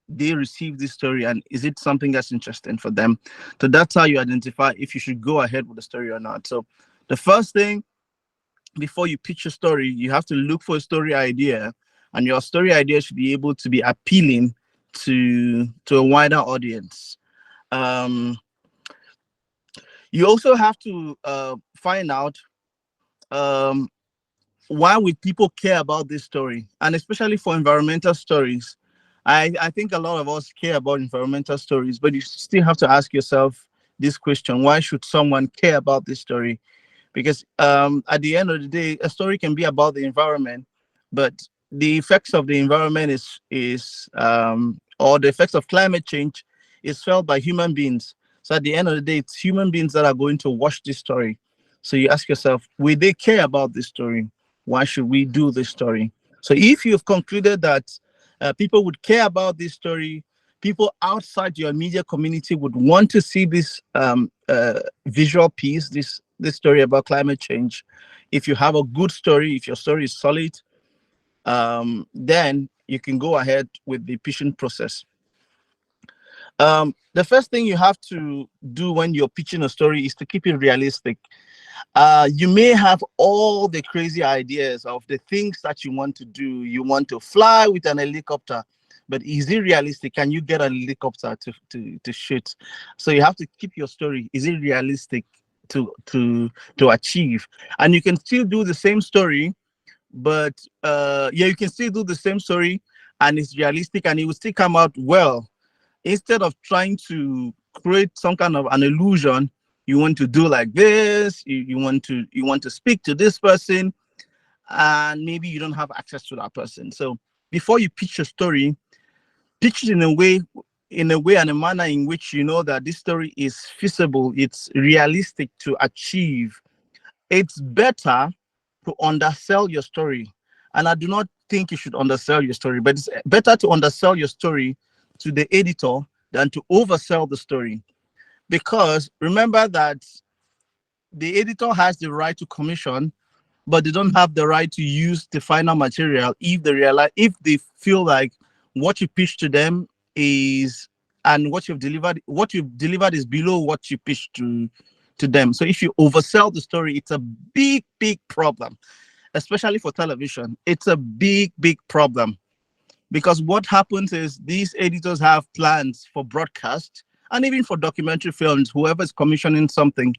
they receive this story, and is it something that's interesting for them? So that's how you identify if you should go ahead with the story or not. So the first thing, before you pitch a story, you have to look for a story idea, and your story idea should be able to be appealing to a wider audience. You also have to find out why would people care about this story, and especially for environmental stories. I think a lot of us care about environmental stories, but you still have to ask yourself this question: why should someone care about this story? Because at the end of the day, a story can be about the environment, but the effects of the environment or the effects of climate change is felt by human beings. So at the end of the day, it's human beings that are going to watch this story. So you ask yourself, will they care about this story? Why should we do this story? So if you've concluded that people would care about this story, people outside your media community would want to see this visual piece, this story about climate change. If you have a good story, if your story is solid, then you can go ahead with the pitching process. The first thing you have to do when you're pitching a story is to keep it realistic. You may have all the crazy ideas of the things that you want to do. You want to fly with an helicopter, but is it realistic? Can you get a helicopter to shoot? So you have to keep your story. Is it realistic to achieve? And you can still do the same story, but you can still do the same story, and it's realistic, and it will still come out well. Instead of trying to create some kind of an illusion, you want to do like this, you want to speak to this person, and maybe you don't have access to that person. So before you pitch a story, pitch it in a way and a manner in which you know that this story is feasible, it's realistic to achieve. It's better to undersell your story. And I do not think you should undersell your story, but it's better to undersell your story to the editor than to oversell the story. Because remember that the editor has the right to commission but they don't have the right to use the final material if they feel like what you pitch to them is and what you've delivered is below what you pitched to them. So if you oversell the story, it's a big problem, especially for television. It's a big problem because what happens is these editors have plans for broadcast and even for documentary films. Whoever is commissioning something,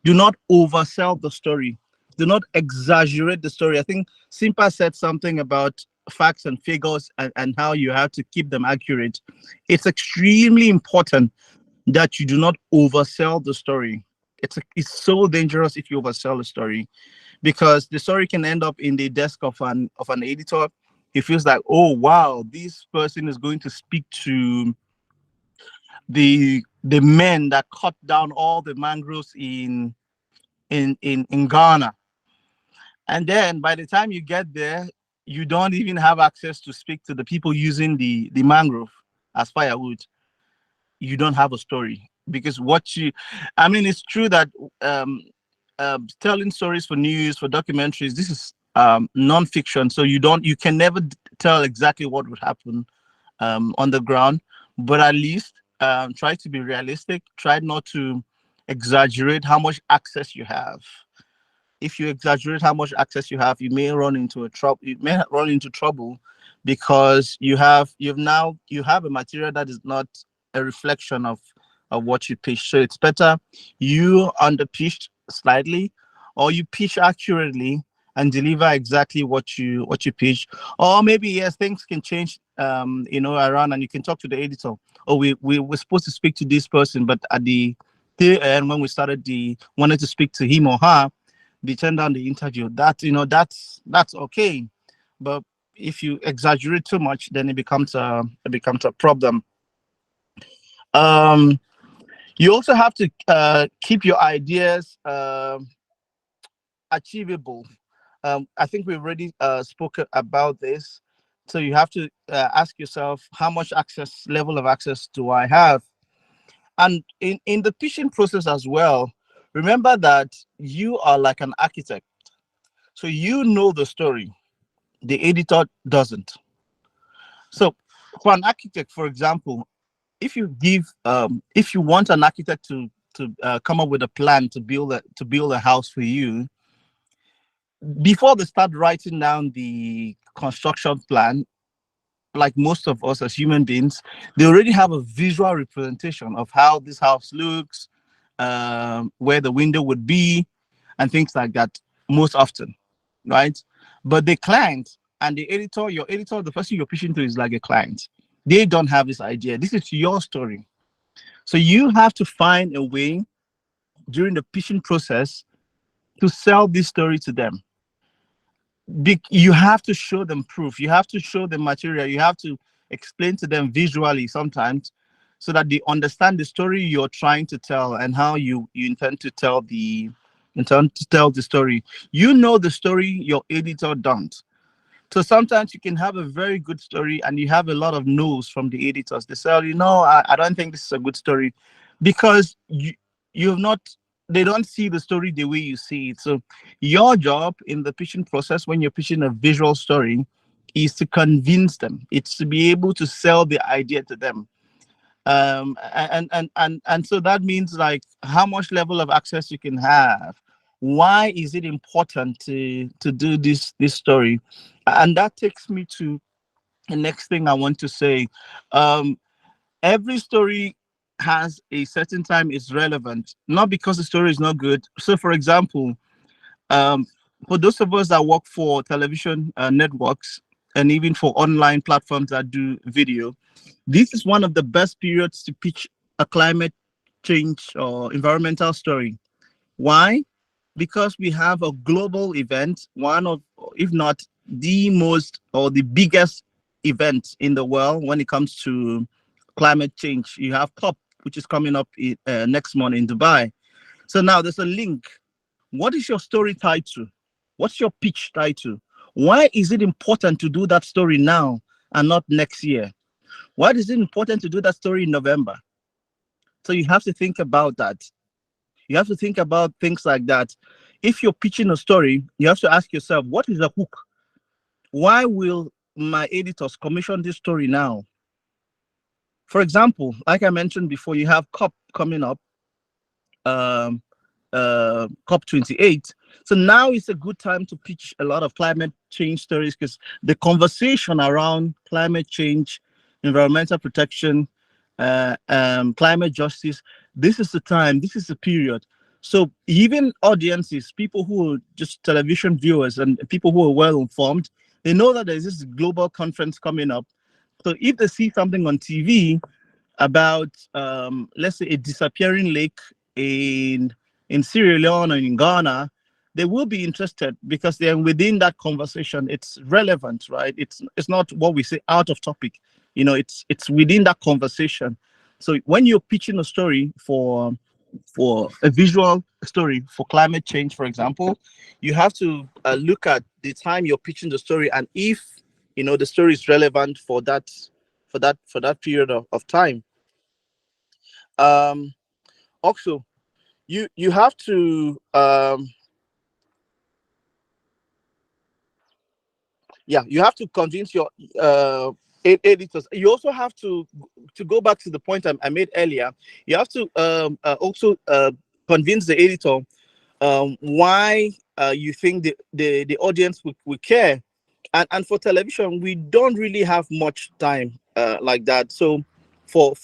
do not oversell the story. Do not exaggerate the story. I think Simpa said something about facts and figures and how you have to keep them accurate. It's extremely important that you do not oversell the story. It's so dangerous if you oversell a story because the story can end up in the desk of an editor. He feels like, oh wow, this person is going to speak to the men that cut down all the mangroves in Ghana. And then by the time you get there, you don't even have access to speak to the people using the mangrove as firewood. You don't have a story because I mean, it's true that telling stories for news, for documentaries, this is non-fiction. So you can never tell exactly what would happen on the ground, but at least try to be realistic. Try not to exaggerate how much access you have. If you exaggerate how much access you have, you may run into trouble. You may run into trouble because you have a material that is not a reflection of what you pitch. So it's better you underpitch slightly, or you pitch accurately and deliver exactly what you pitch. Or maybe yes, things can change around, and you can talk to the editor. Oh, we were supposed to speak to this person, but at the end when we wanted to speak to him or her, they turn down the interview. That's okay. But if you exaggerate too much, then it becomes a problem. You also have to keep your ideas achievable. I think we've already spoken about this. So you have to ask yourself, how much level of access do I have? And in the pitching process as well, remember that you are like an architect. So you know the story, the editor doesn't. So for an architect, for example, if you want an architect to come up with a plan to build a house for you, before they start writing down the construction plan, like most of us as human beings, they already have a visual representation of how this house looks, where the window would be, and things like that most often, right? But the client and the editor, your editor, the person you're pitching to is like a client. They don't have this idea. This is your story. So you have to find a way during the pitching process to sell this story to them. You have to show them proof. You have to show them material. You have to explain to them visually sometimes so that they understand the story you're trying to tell and how you intend to tell the story. You know the story your editor don't. So sometimes you can have a very good story and you have a lot of no's from the editors. They say, I don't think this is a good story because you've not, they don't see the story the way you see it. So your job in the pitching process, when you're pitching a visual story, is to convince them. It's to be able to sell the idea to them. And so that means like how much level of access you can have. Why is it important to do this story? And that takes me to the next thing I want to say. Every story has a certain time is relevant, not because the story is not good. So for example, for those of us that work for television networks and even for online platforms that do video, this is one of the best periods to pitch a climate change or environmental story. Why? Because we have a global event, one of, if not the most or the biggest event in the world when it comes to climate change. You have COP, which is coming up next month in Dubai. So now there's a link. What is your story tied to? What's your pitch tied to? Why is it important to do that story now and not next year? Why is it important to do that story in November? So you have to think about that. You have to think about things like that. if you're pitching a story, you have to ask yourself, what is the hook? Why will my editors commission this story now? For example, like I mentioned before, you have COP coming up, COP28. So now is a good time to pitch a lot of climate change stories, because the conversation around climate change, environmental protection, climate justice, this is the time, this is the period. So even audiences, people who are just television viewers and people who are well informed, they know that there's this global conference coming up. So if they see something on TV about, let's say, a disappearing lake in Sierra Leone or in Ghana, they will be interested, because then within that conversation, it's relevant, right? It's not what we say out of topic, it's within that conversation. So when you're pitching a story for a visual story for climate change, for example, you have to look at the time you're pitching the story, and if the story is relevant for that period of time. Also, you have to you have to convince your editors. You also have to go back to the point I made earlier. You have to also convince the editor why you think the audience will care. And for television, we don't really have much time like that. So for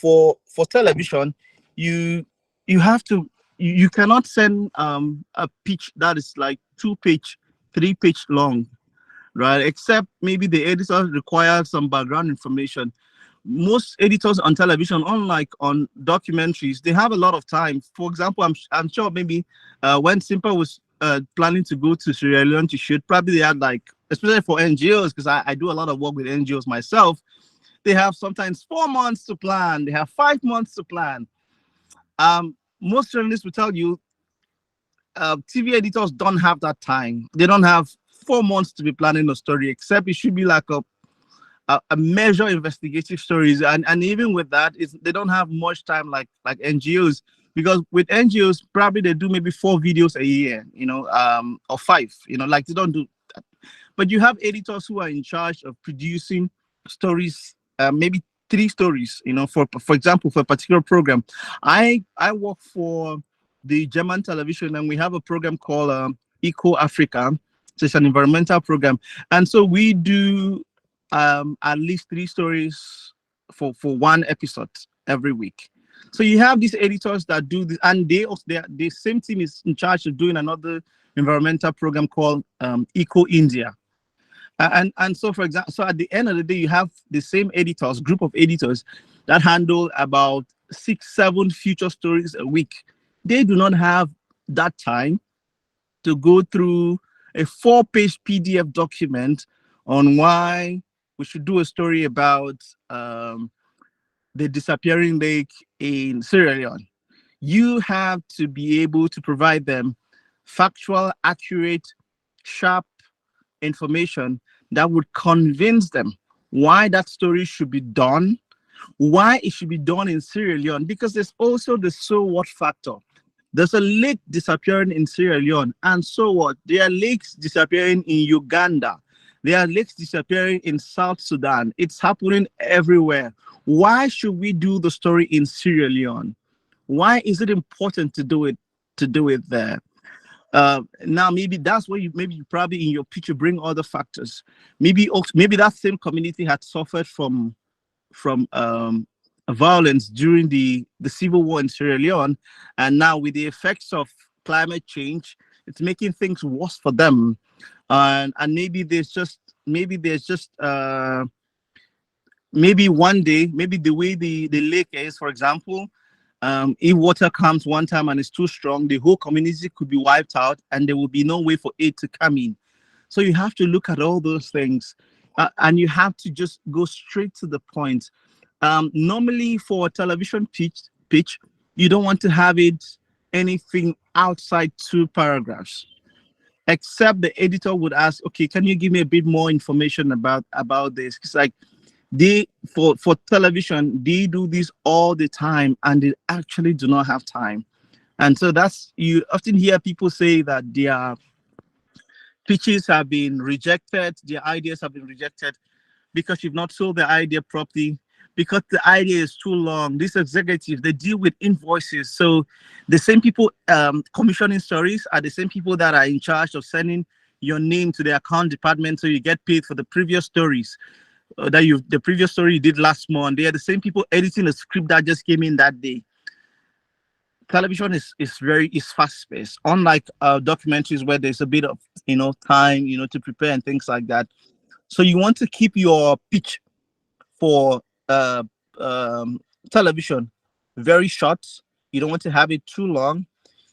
television, you have to, you cannot send a pitch that is like 2-page, 3-page long, right? Except maybe the editor requires some background information. Most editors on television, unlike on documentaries, they have a lot of time. For example, I'm sure maybe when Simpa was planning to go to Sierra Leone to shoot, probably they had, like, especially for NGOs, because I do a lot of work with NGOs myself, they have sometimes 4 months to plan, they have 5 months to plan. Most journalists will tell you TV editors don't have that time. They don't have 4 months to be planning a story, except it should be like a measure investigative stories, and even with that, they don't have much time like NGOs, because with NGOs probably they do maybe 4 videos a year, or 5, like they don't do that. But you have editors who are in charge of producing stories, maybe 3 stories, for example, for a particular program. I work for the German television, and we have a program called Eco Africa. So it's an environmental program, and so we do at least 3 stories for 1 episode every week. So you have these editors that do this, and the same team is in charge of doing another environmental program called Eco India. And so, for example, so at the end of the day, you have the same editors, group of editors, that handle about 6-7 feature stories a week. They do not have that time to go through a 4-page PDF document on why we should do a story about the disappearing lake in Sierra Leone. You have to be able to provide them factual, accurate, sharp information that would convince them why that story should be done, why it should be done in Sierra Leone, because there's also the so what factor. There's a lake disappearing in Sierra Leone, and so what? There are lakes disappearing in Uganda. There are lakes disappearing in South Sudan. It's happening everywhere. Why should we do the story in Sierra Leone? Why is it important to do it there? Now maybe that's where you probably in your pitch you bring other factors. Maybe that same community had suffered from violence during the civil war in Sierra Leone, and now with the effects of climate change, it's making things worse for them. And maybe one day, maybe the way the lake is, for example, if water comes one time and it's too strong, the whole community could be wiped out, and there will be no way for aid to come in. So you have to look at all those things, and you have to just go straight to the point. Normally for a television pitch, you don't want to have it anything outside 2 paragraphs, except the editor would ask, okay, can you give me a bit more information about this? It's like for television, they do this all the time, and they actually do not have time. And so that's, you often hear people say that their pitches have been rejected, their ideas have been rejected because you've not sold the idea properly, because the idea is too long. These executives, they deal with invoices. So the same people commissioning stories are the same people that are in charge of sending your name to the account department so you get paid for the previous stories the previous story you did last month. They are the same people editing a script that just came in that day. Television is fast paced, unlike documentaries where there's a bit of time to prepare and things like that. So you want to keep your pitch for television very short. You don't want to have it too long.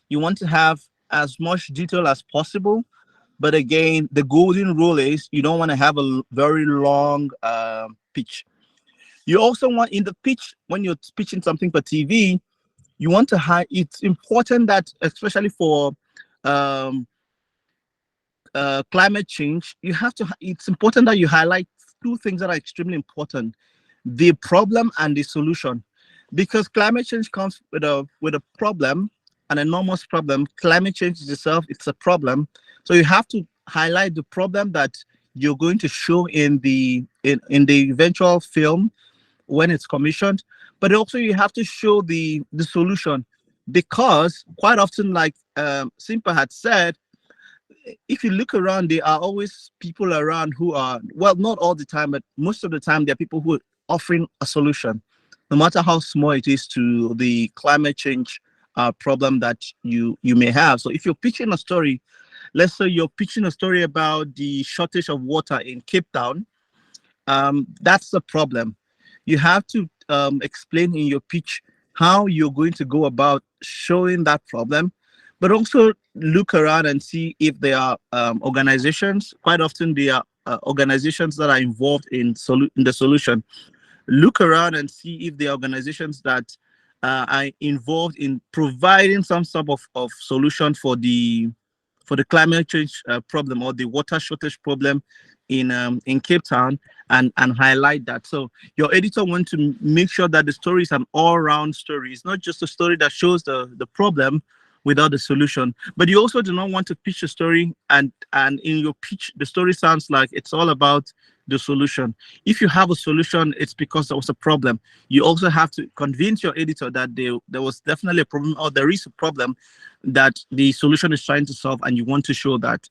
You want to have as much detail as possible, but again, the golden rule is you don't want to have a very long pitch. You also want, in the pitch, when you're pitching something for TV, you want to hide. It's important that, especially for climate change, it's important that you highlight two things that are extremely important: the problem and the solution. Because climate change comes with a problem, an enormous problem. Climate change itself, it's a problem. So you have to highlight the problem that you're going to show in the eventual film when it's commissioned, but also you have to show the solution, because quite often, like Simpa had said, if you look around, there are always people around who are, well, not all the time, but most of the time, there are people who are offering a solution, no matter how small it is, to the climate change problem that you may have. So if you're pitching a story, let's say you're pitching a story about the shortage of water in Cape Town, that's the problem. You have to explain in your pitch how you're going to go about showing that problem, but also look around and see if there are organizations. Quite often, there are organizations that are involved in the solution. Look around and see if there are organizations that are involved in providing some sort of solution for the climate change problem or the water shortage problem in Cape Town, and highlight that. So your editor wants to make sure that the story is an all-round story. It's not just a story that shows the problem without the solution. But you also do not want to pitch a story and in your pitch, the story sounds like it's all about the solution. If you have a solution, it's because there was a problem. You also have to convince your editor that there was definitely a problem, or there is a problem that the solution is trying to solve, and you want to show that.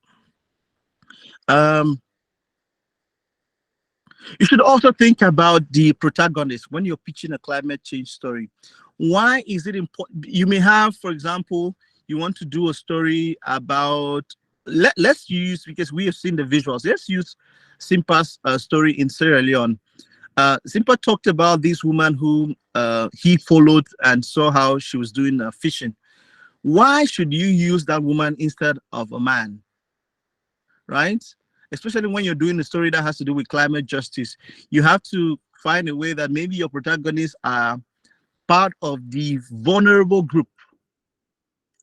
You should also think about the protagonist when you're pitching a climate change story. Why is it important? You may have, for example, you want to do a story about, let's use, because we have seen the visuals, let's use Simpa's story in Sierra Leone. Simpa talked about this woman who he followed and saw how she was doing fishing. Why should you use that woman instead of a man? Right? Especially when you're doing a story that has to do with climate justice, you have to find a way that maybe your protagonists are part of the vulnerable group.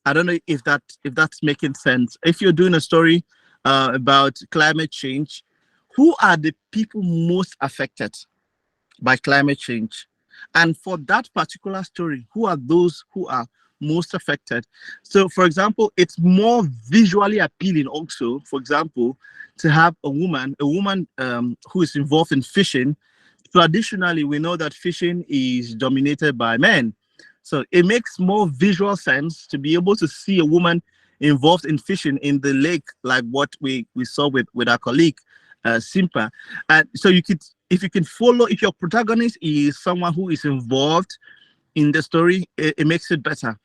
I don't know if that's making sense. If you're doing a story about climate change, who are the people most affected by climate change? And for that particular story, who are those who are most affected? So, for example, it's more visually appealing also, for example, to have a woman who is involved in fishing. Traditionally, we know that fishing is dominated by men. So it makes more visual sense to be able to see a woman involved in fishing in the lake, like what we saw with our colleague, Simpa. And so if you can follow, if your protagonist is someone who is involved in the story, it makes it better.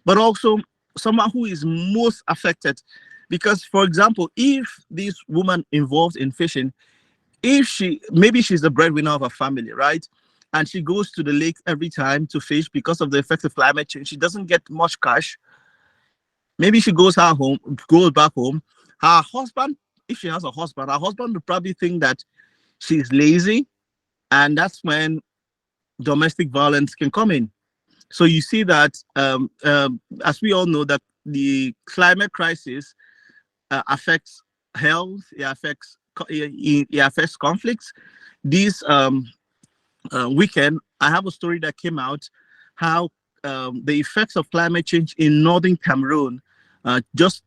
But also someone who is most affected, because, for example, if this woman involved in fishing, maybe she's the breadwinner of her family, right? And she goes to the lake every time to fish because of the effects of climate change. She doesn't get much cash. Maybe she goes back home. Her husband, if she has a husband, her husband would probably think that she's lazy, and that's when domestic violence can come in. So you see that, as we all know, that the climate crisis affects health, it affects conflicts. This weekend, I have a story that came out how the effects of climate change in northern Cameroon, just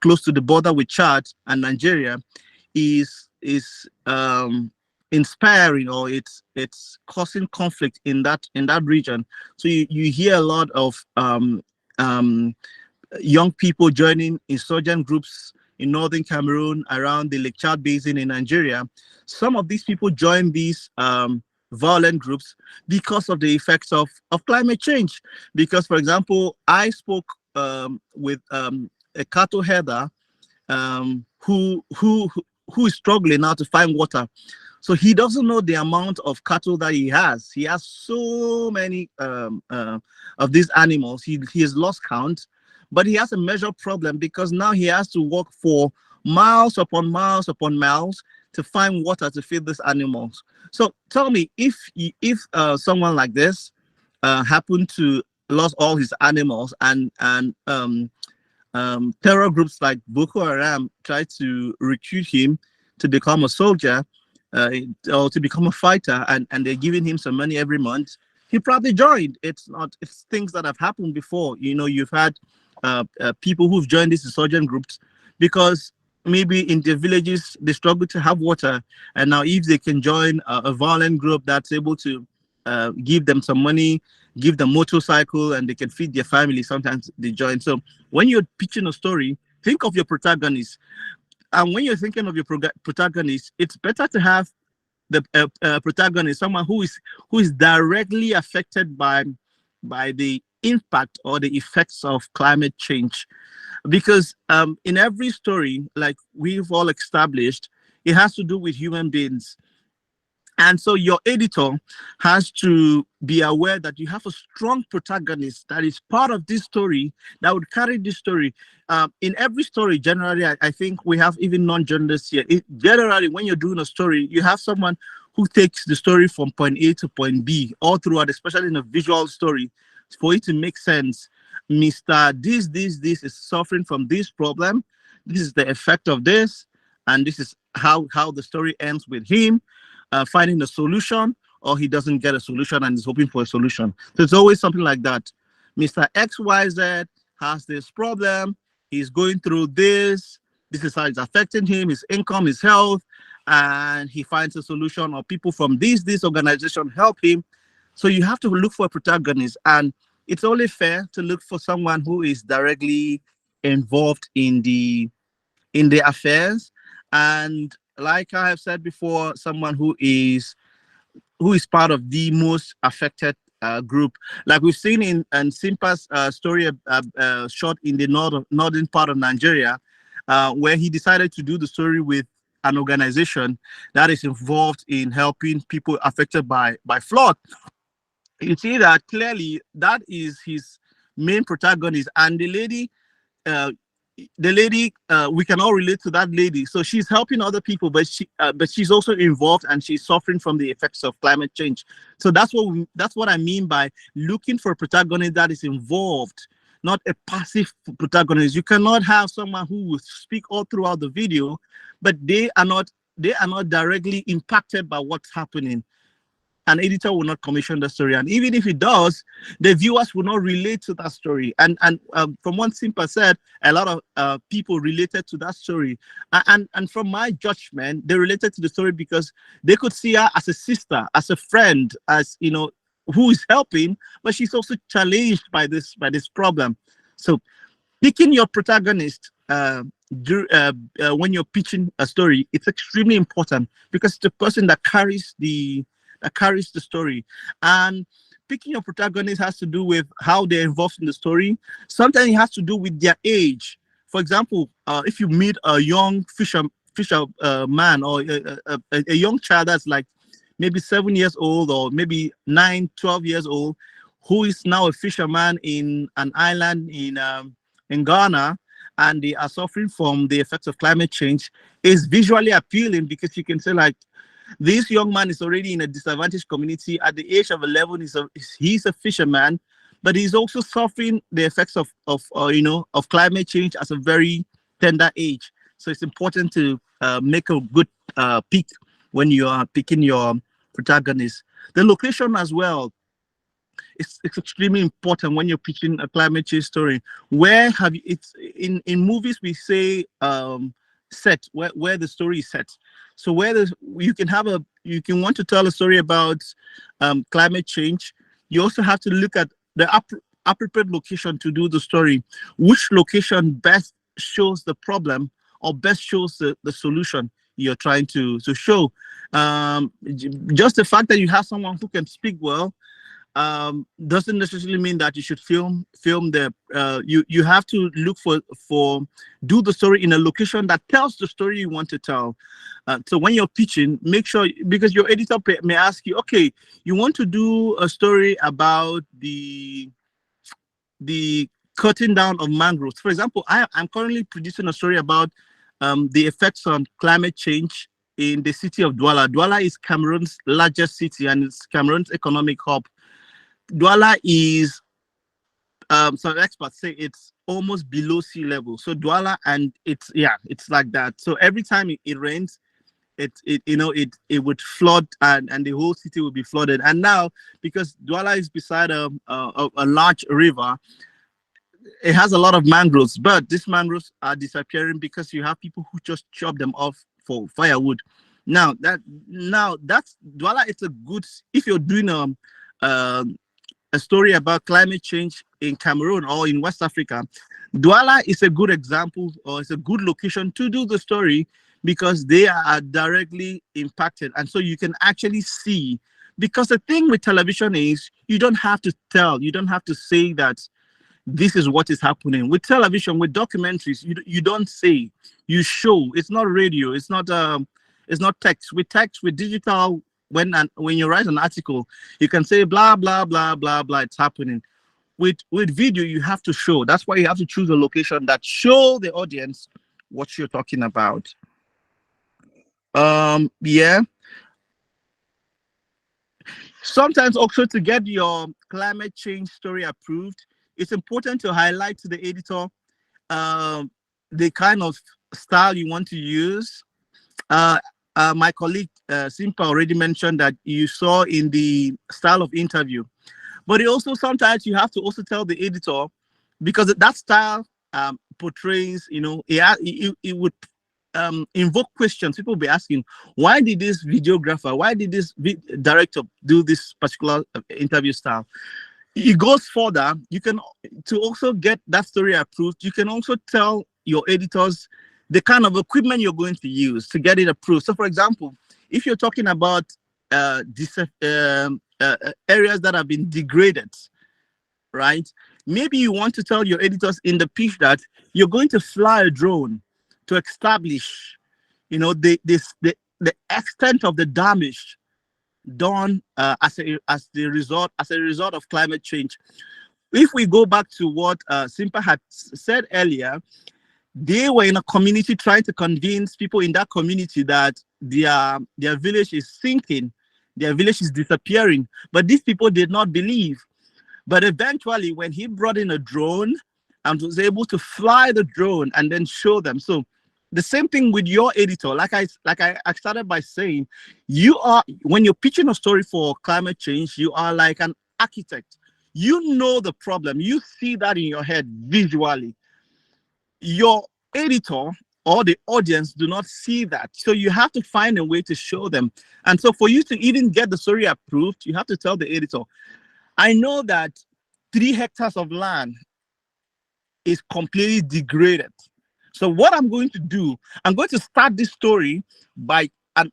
close to the border with Chad and Nigeria, is inspiring, or it's causing conflict in that region. So you hear a lot of young people joining insurgent groups in northern Cameroon around the Lake Chad Basin in Nigeria. Some of these people join these violent groups because of the effects of climate change. Because, for example, I spoke with a cattle herder who is struggling now to find water. So he doesn't know the amount of cattle that he has. He has so many of these animals. He has lost count, but he has a major problem because now he has to walk for miles upon miles upon miles to find water to feed these animals. So tell me, if someone like this happened to lose all his animals, and terror groups like Boko Haram try to recruit him to become a soldier or to become a fighter, and they're giving him some money every month, he probably joined. It's things that have happened before. You know, you've had people who've joined these insurgent groups because maybe in their villages they struggle to have water, and now if they can join a violent group that's able to give them some money, give them motorcycle, and they can feed their family, sometimes they join. So when you're pitching a story, think of your protagonist. And when you're thinking of your protagonist, it's better to have the protagonist, someone who is directly affected by the impact or the effects of climate change. Because in every story, like we've all established, it has to do with human beings. And so your editor has to be aware that you have a strong protagonist that is part of this story, that would carry this story. In every story, generally, I think we have even non-journalists here. Generally, when you're doing a story, you have someone who takes the story from point A to point B, all throughout, especially in a visual story, for it to make sense. Mr. This is suffering from this problem. This is the effect of this, and this is how the story ends with him finding a solution, or he doesn't get a solution and is hoping for a solution. So it's always something like that. Mr. XYZ has this problem. He's going through this. This is how it's affecting him, his income, his health, and he finds a solution, or people from this organization help him. So you have to look for a protagonist, and it's only fair to look for someone who is directly involved in the affairs. And like I have said before, someone who is part of the most affected group. Like we've seen in Simpa's story, shot in the northern part of Nigeria, where he decided to do the story with an organization that is involved in helping people affected by flood. You see that clearly that is his main protagonist, and the lady, we can all relate to that lady. So she's helping other people, but she's also involved, and she's suffering from the effects of climate change. So that's what I mean by looking for a protagonist that is involved, not a passive protagonist. You cannot have someone who will speak all throughout the video, but they are not directly impacted by what's happening. An editor will not commission the story, and even if it does, the viewers will not relate to that story. And from what Simpa said, a lot of people related to that story, and from my judgment, they related to the story because they could see her as a sister, as a friend, as who is helping, but she's also challenged by this problem. So picking your protagonist when you're pitching a story, it's extremely important, because it's the person that carries the story. And picking your protagonist has to do with how they're involved in the story. Sometimes it has to do with their age. For example, if you meet a young fisher man, or a young child that's like maybe 7 years old, or maybe 9, 12 years old, who is now a fisherman in an island in Ghana, and they are suffering from the effects of climate change, is visually appealing, because you can say, like, this young man is already in a disadvantaged community. At the age of 11, he's a fisherman, but he's also suffering the effects of climate change at a very tender age. So it's important to make a good pick when you are picking your protagonist. The location as well it's extremely important when you're pitching a climate change story. Where have you, it's in movies we say set, where the story is set. So where you can want to tell a story about climate change. You also have to look at the appropriate location to do the story. Which location best shows the problem or best shows the solution you're trying to show. Just the fact that you have someone who can speak well doesn't necessarily mean that you should film the you have to look for do the story in a location that tells the story you want to tell. So when you're pitching, make sure, because your editor may ask you, okay, you want to do a story about the cutting down of mangroves. For example, I'm currently producing a story about the effects on climate change in the city of Douala. Douala is Cameroon's largest city and it's Cameroon's economic hub. Douala is, some experts say it's almost below sea level. So Douala, and it's like that. So every time it rains, it would flood and the whole city would be flooded. And now, because Douala is beside a large river, it has a lot of mangroves, but these mangroves are disappearing because you have people who just chop them off for firewood. Now that's Douala. It's a good, if you're doing a story about climate change in Cameroon or in West Africa, Douala is a good example, or it's a good location to do the story, because they are directly impacted. And so you can actually see, because the thing with television is you don't have to tell, you don't have to say that this is what is happening. With television, with documentaries, you don't say, you show. It's not radio, it's not text. With text, with digital, when you write an article, you can say blah blah blah blah blah, it's happening. With video, you have to show. That's why you have to choose a location that show the audience what you're talking about. Yeah. Sometimes also, to get your climate change story approved, it's important to highlight to the editor the kind of style you want to use. My colleague Simpa already mentioned that you saw in the style of interview, but also sometimes you have to also tell the editor, because that style portrays, it would invoke questions. People will be asking, why did this videographer, why did this director do this particular interview style? It goes further. You can, to also get that story approved, you can also tell your editors the kind of equipment you're going to use to get it approved. So for example, if you're talking about areas that have been degraded, right? Maybe you want to tell your editors in the pitch that you're going to fly a drone to establish, the extent of the damage done as a result of climate change. If we go back to what Simpa had said earlier, they were in a community trying to convince people in that community that their village is sinking, their village is disappearing, but these people did not believe. But eventually, when he brought in a drone and was able to fly the drone and then show them, so the same thing with your editor. Like I started by saying, when you're pitching a story for climate change, you are like an architect. You know the problem. You see that in your head visually. Your editor or the audience do not see that. So you have to find a way to show them. And so for you to even get the story approved, you have to tell the editor, I know that 3 hectares of land is completely degraded. So what I'm going to do, I'm going to start this story by an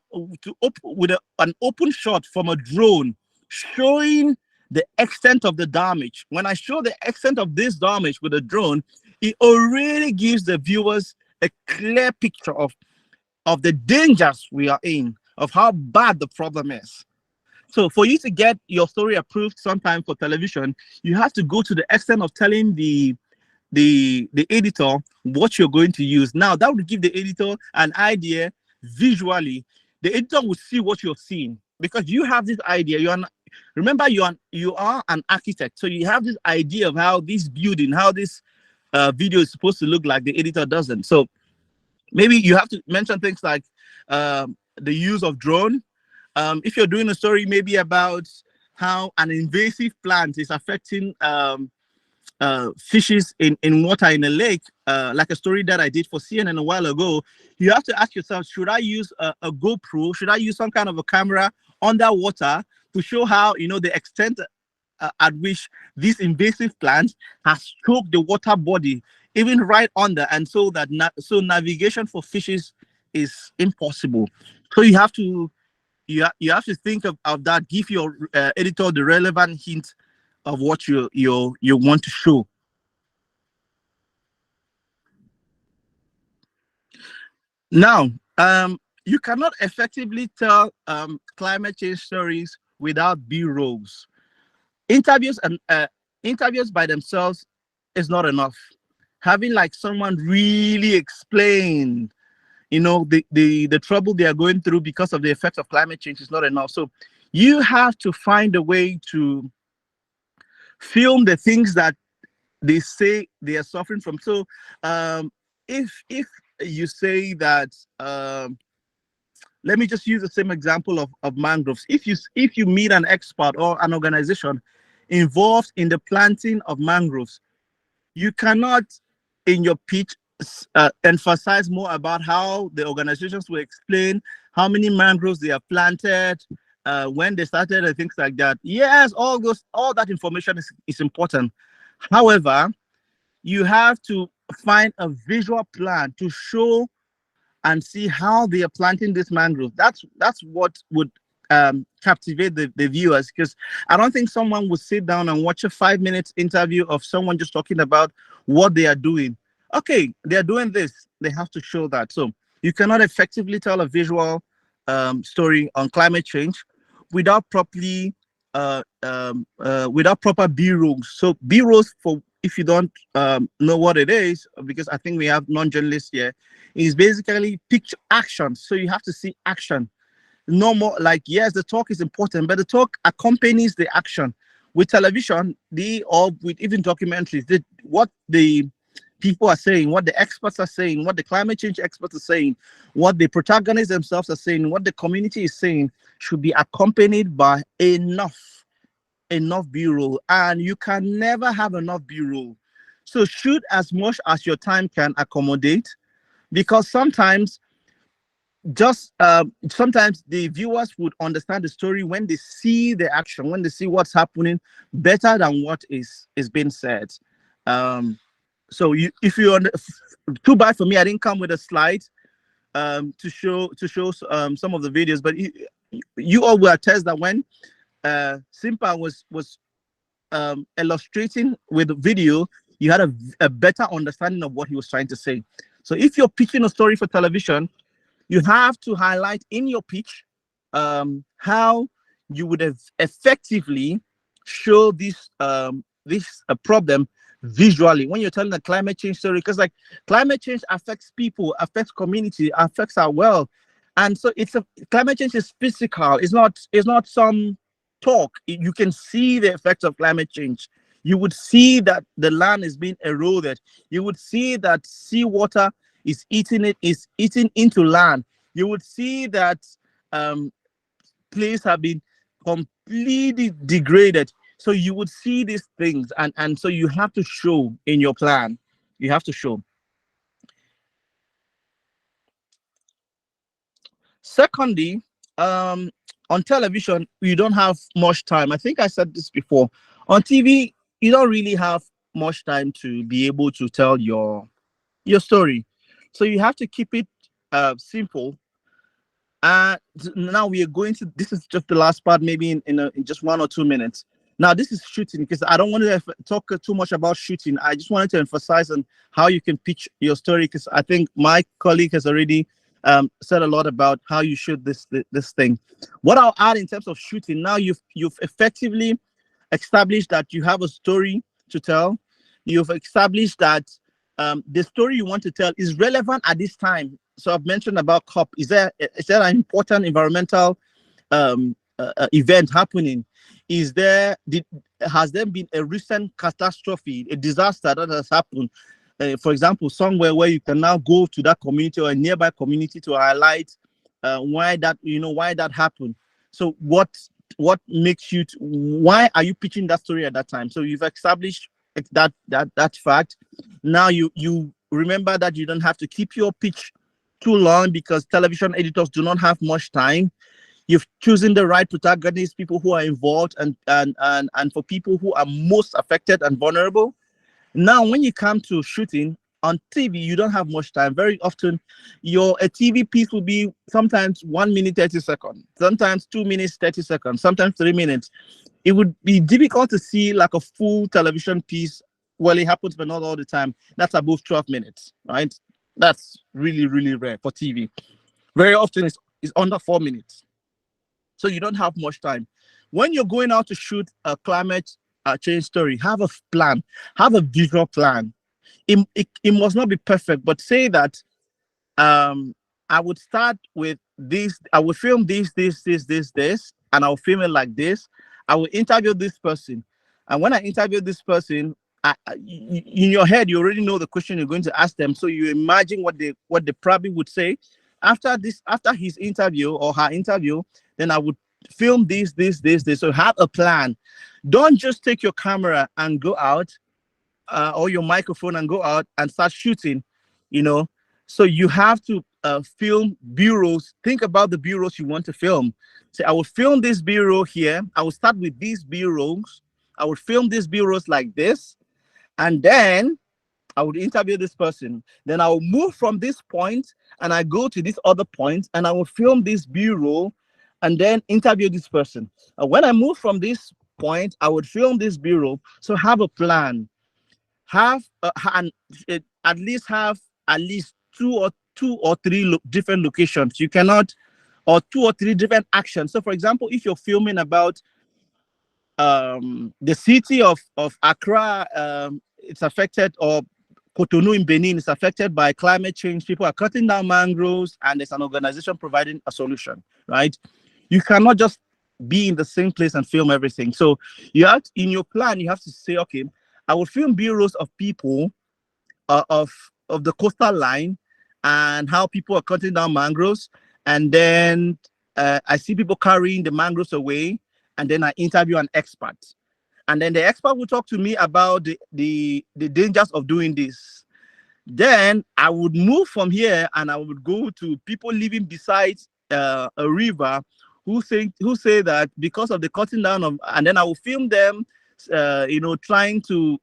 open shot from a drone showing the extent of the damage. When I show the extent of this damage with a drone, it already gives the viewers a clear picture of the dangers we are in, of how bad the problem is. So for you to get your story approved sometime for television, you have to go to the extent of telling the editor what you're going to use. Now that would give the editor an idea visually. The editor will see what you're seeing because you have this idea. Remember, you are an architect, so you have this idea of how this building, how this video is supposed to look like. The editor doesn't. So maybe you have to mention things like the use of drone. If you're doing a story maybe about how an invasive plant is affecting fishes in water in a lake, like a story that I did for CNN a while ago, you have to ask yourself, should I use a GoPro? Should I use some kind of a camera underwater to show how, the extent at which this invasive plant has choked the water body, even right under, and so that navigation for fishes is impossible. So you have to think of that. Give your editor the relevant hint of what you want to show. Now, you cannot effectively tell climate change stories without B-rolls. Interviews and interviews by themselves is not enough. Having like someone really explain, the trouble they are going through because of the effects of climate change is not enough. So you have to find a way to film the things that they say they are suffering from. So if you say that, let me just use the same example of mangroves. If you meet an expert or an organization involved in the planting of mangroves, you cannot in your pitch emphasize more about how the organizations will explain how many mangroves they have planted, when they started, and things like that. Yes, all that information is important. However, you have to find a visual plan to show and see how they are planting this mangrove. That's what would captivate the viewers, because I don't think someone would sit down and watch a 5-minute interview of someone just talking about what they are doing. Okay, they are doing this. They have to show that. So you cannot effectively tell a visual story on climate change without properly without proper B-rolls. So B-rolls, for if you don't know what it is, because I think we have non-journalists here, is basically picture action. So you have to see action. No more like, yes, the talk is important, but the talk accompanies the action. With television, or with even documentaries, what the people are saying, what the experts are saying, what the climate change experts are saying, what the protagonists themselves are saying, what the community is saying, should be accompanied by enough B-roll. And you can never have enough B-roll. So shoot as much as your time can accommodate, because sometimes sometimes the viewers would understand the story when they see the action, when they see what's happening better than what is being said. So too bad for me, I didn't come with a slide to show some of the videos, but you all will attest that when Simpa was illustrating with the video, you had a better understanding of what he was trying to say. So if you're pitching a story for television, you have to highlight in your pitch how you would have effectively show this problem visually when you're telling a climate change story, because like climate change affects people, affects community, affects our world. And so climate change is physical. It's not some talk. You can see the effects of climate change. You would see that the land is being eroded. You would see that seawater is eating into land. You would see that places have been completely degraded. So you would see these things, and so you have to show in your plan. You have to show. Secondly, on television, you don't have much time. I think I said this before. On TV, you don't really have much time to be able to tell your story. So you have to keep it simple. Now we are going to, this is just the last part, maybe in just 1 or 2 minutes. Now this is shooting, because I don't want to talk too much about shooting. I just wanted to emphasize on how you can pitch your story, because I think my colleague has already said a lot about how you shoot this thing. What I'll add in terms of shooting, now you've effectively established that you have a story to tell. You've established that the story you want to tell is relevant at this time. So I've mentioned about COP. Is there an important environmental event happening? Has there been a recent catastrophe, a disaster that has happened? For example, somewhere where you can now go to that community or a nearby community to highlight why that happened. So what makes you why are you pitching that story at that time? So you've established that fact. Now you remember that you don't have to keep your pitch too long because television editors do not have much time. You've chosen the right protagonists, people who are involved, and for people who are most affected and vulnerable. Now, when you come to shooting on TV, you don't have much time. Very often, a TV piece will be sometimes 1 minute 30 seconds, sometimes 2 minutes 30 seconds, sometimes 3 minutes. It would be difficult to see like a full television piece. Well, it happens, but not all the time. That's above 12 minutes, right? That's really, really rare for TV. Very often, it's under 4 minutes. So you don't have much time. When you're going out to shoot a climate change story, have a plan, have a visual plan. It must not be perfect, but say that I would start with this, I would film this, and I'll film it like this. I will interview this person. And when I interview this person, in your head, you already know the question you're going to ask them. So you imagine what they probably would say. After his interview or her interview, then I would film this. So have a plan. Don't just take your camera and go out or your microphone and go out and start shooting, So you have to film bureaus. Think about the bureaus you want to film. Say, I will film this bureau here. I will start with these bureaus. I would film these bureaus like this. And then I would interview this person. Then I will move from this point and I go to this other point and I will film this bureau and then interview this person. When I move from this point, I would film this bureau. So have a plan. Have at least two or three different locations. You cannot, or 2 or 3 different actions. So for example, if you're filming about the city of Accra, it's affected, or Cotonou in Benin is affected by climate change. People are cutting down mangroves and there's an organization providing a solution, right? You cannot just be in the same place and film everything. So you have to, in your plan, you have to say, okay, I will film bureaus of people of the coastal line and how people are cutting down mangroves. And then I see people carrying the mangroves away. And then I interview an expert. And then the expert will talk to me about the dangers of doing this. Then I would move from here and I would go to people living beside a river who say that because of the cutting down of, and then I will film them, trying to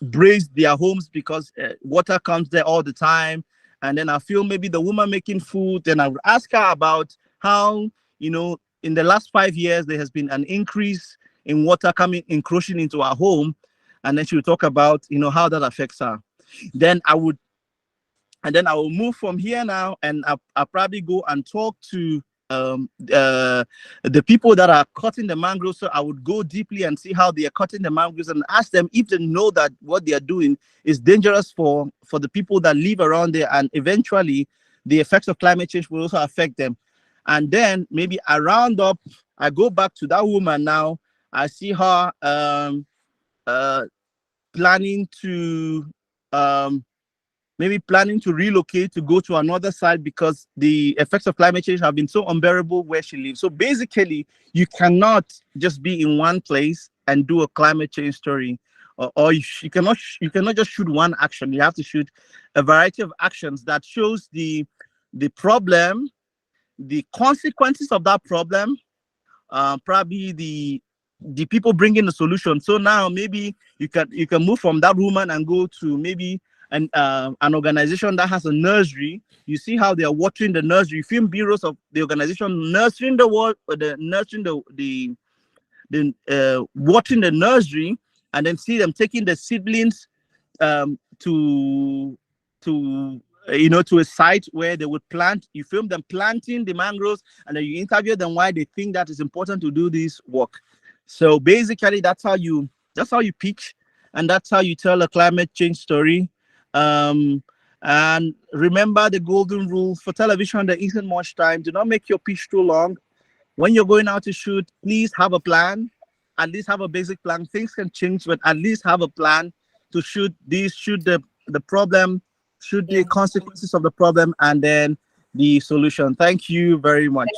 brace their homes because water comes there all the time. And then I film maybe the woman making food. Then I would ask her about how, in the last 5 years, there has been an increase in water encroaching into our home. And then she would talk about, how that affects her. Then I will move from here now, and I'll probably go and talk to the people that are cutting the mangroves. So I would go deeply and see how they are cutting the mangroves and ask them if they know that what they are doing is dangerous for the people that live around there, and eventually the effects of climate change will also affect them. And then maybe I round up, I go back to that woman now. I see her planning to relocate to go to another side because the effects of climate change have been so unbearable where she lives. So basically, you cannot just be in one place and do a climate change story, or you cannot just shoot one action. You have to shoot a variety of actions that shows the problem, the consequences of that problem, probably the people bringing the solution. So now maybe you can move from that woman and go to maybe an organization that has a nursery. You see how they are watering the nursery. You film bureaus of the organization nurturing watering the nursery, and then see them taking the seedlings to a site where they would plant. You film them planting the mangroves, and then you interview them why they think that is important to do this work. So basically, that's how you pitch, and that's how you tell a climate change story. And remember the golden rule for television: there isn't much time. Do not make your pitch too long. When you're going out to shoot, please have a plan. At least have a basic plan. Things can change, but at least have a plan to shoot the problem, shoot the consequences of the problem, and then the solution. Thank you very much.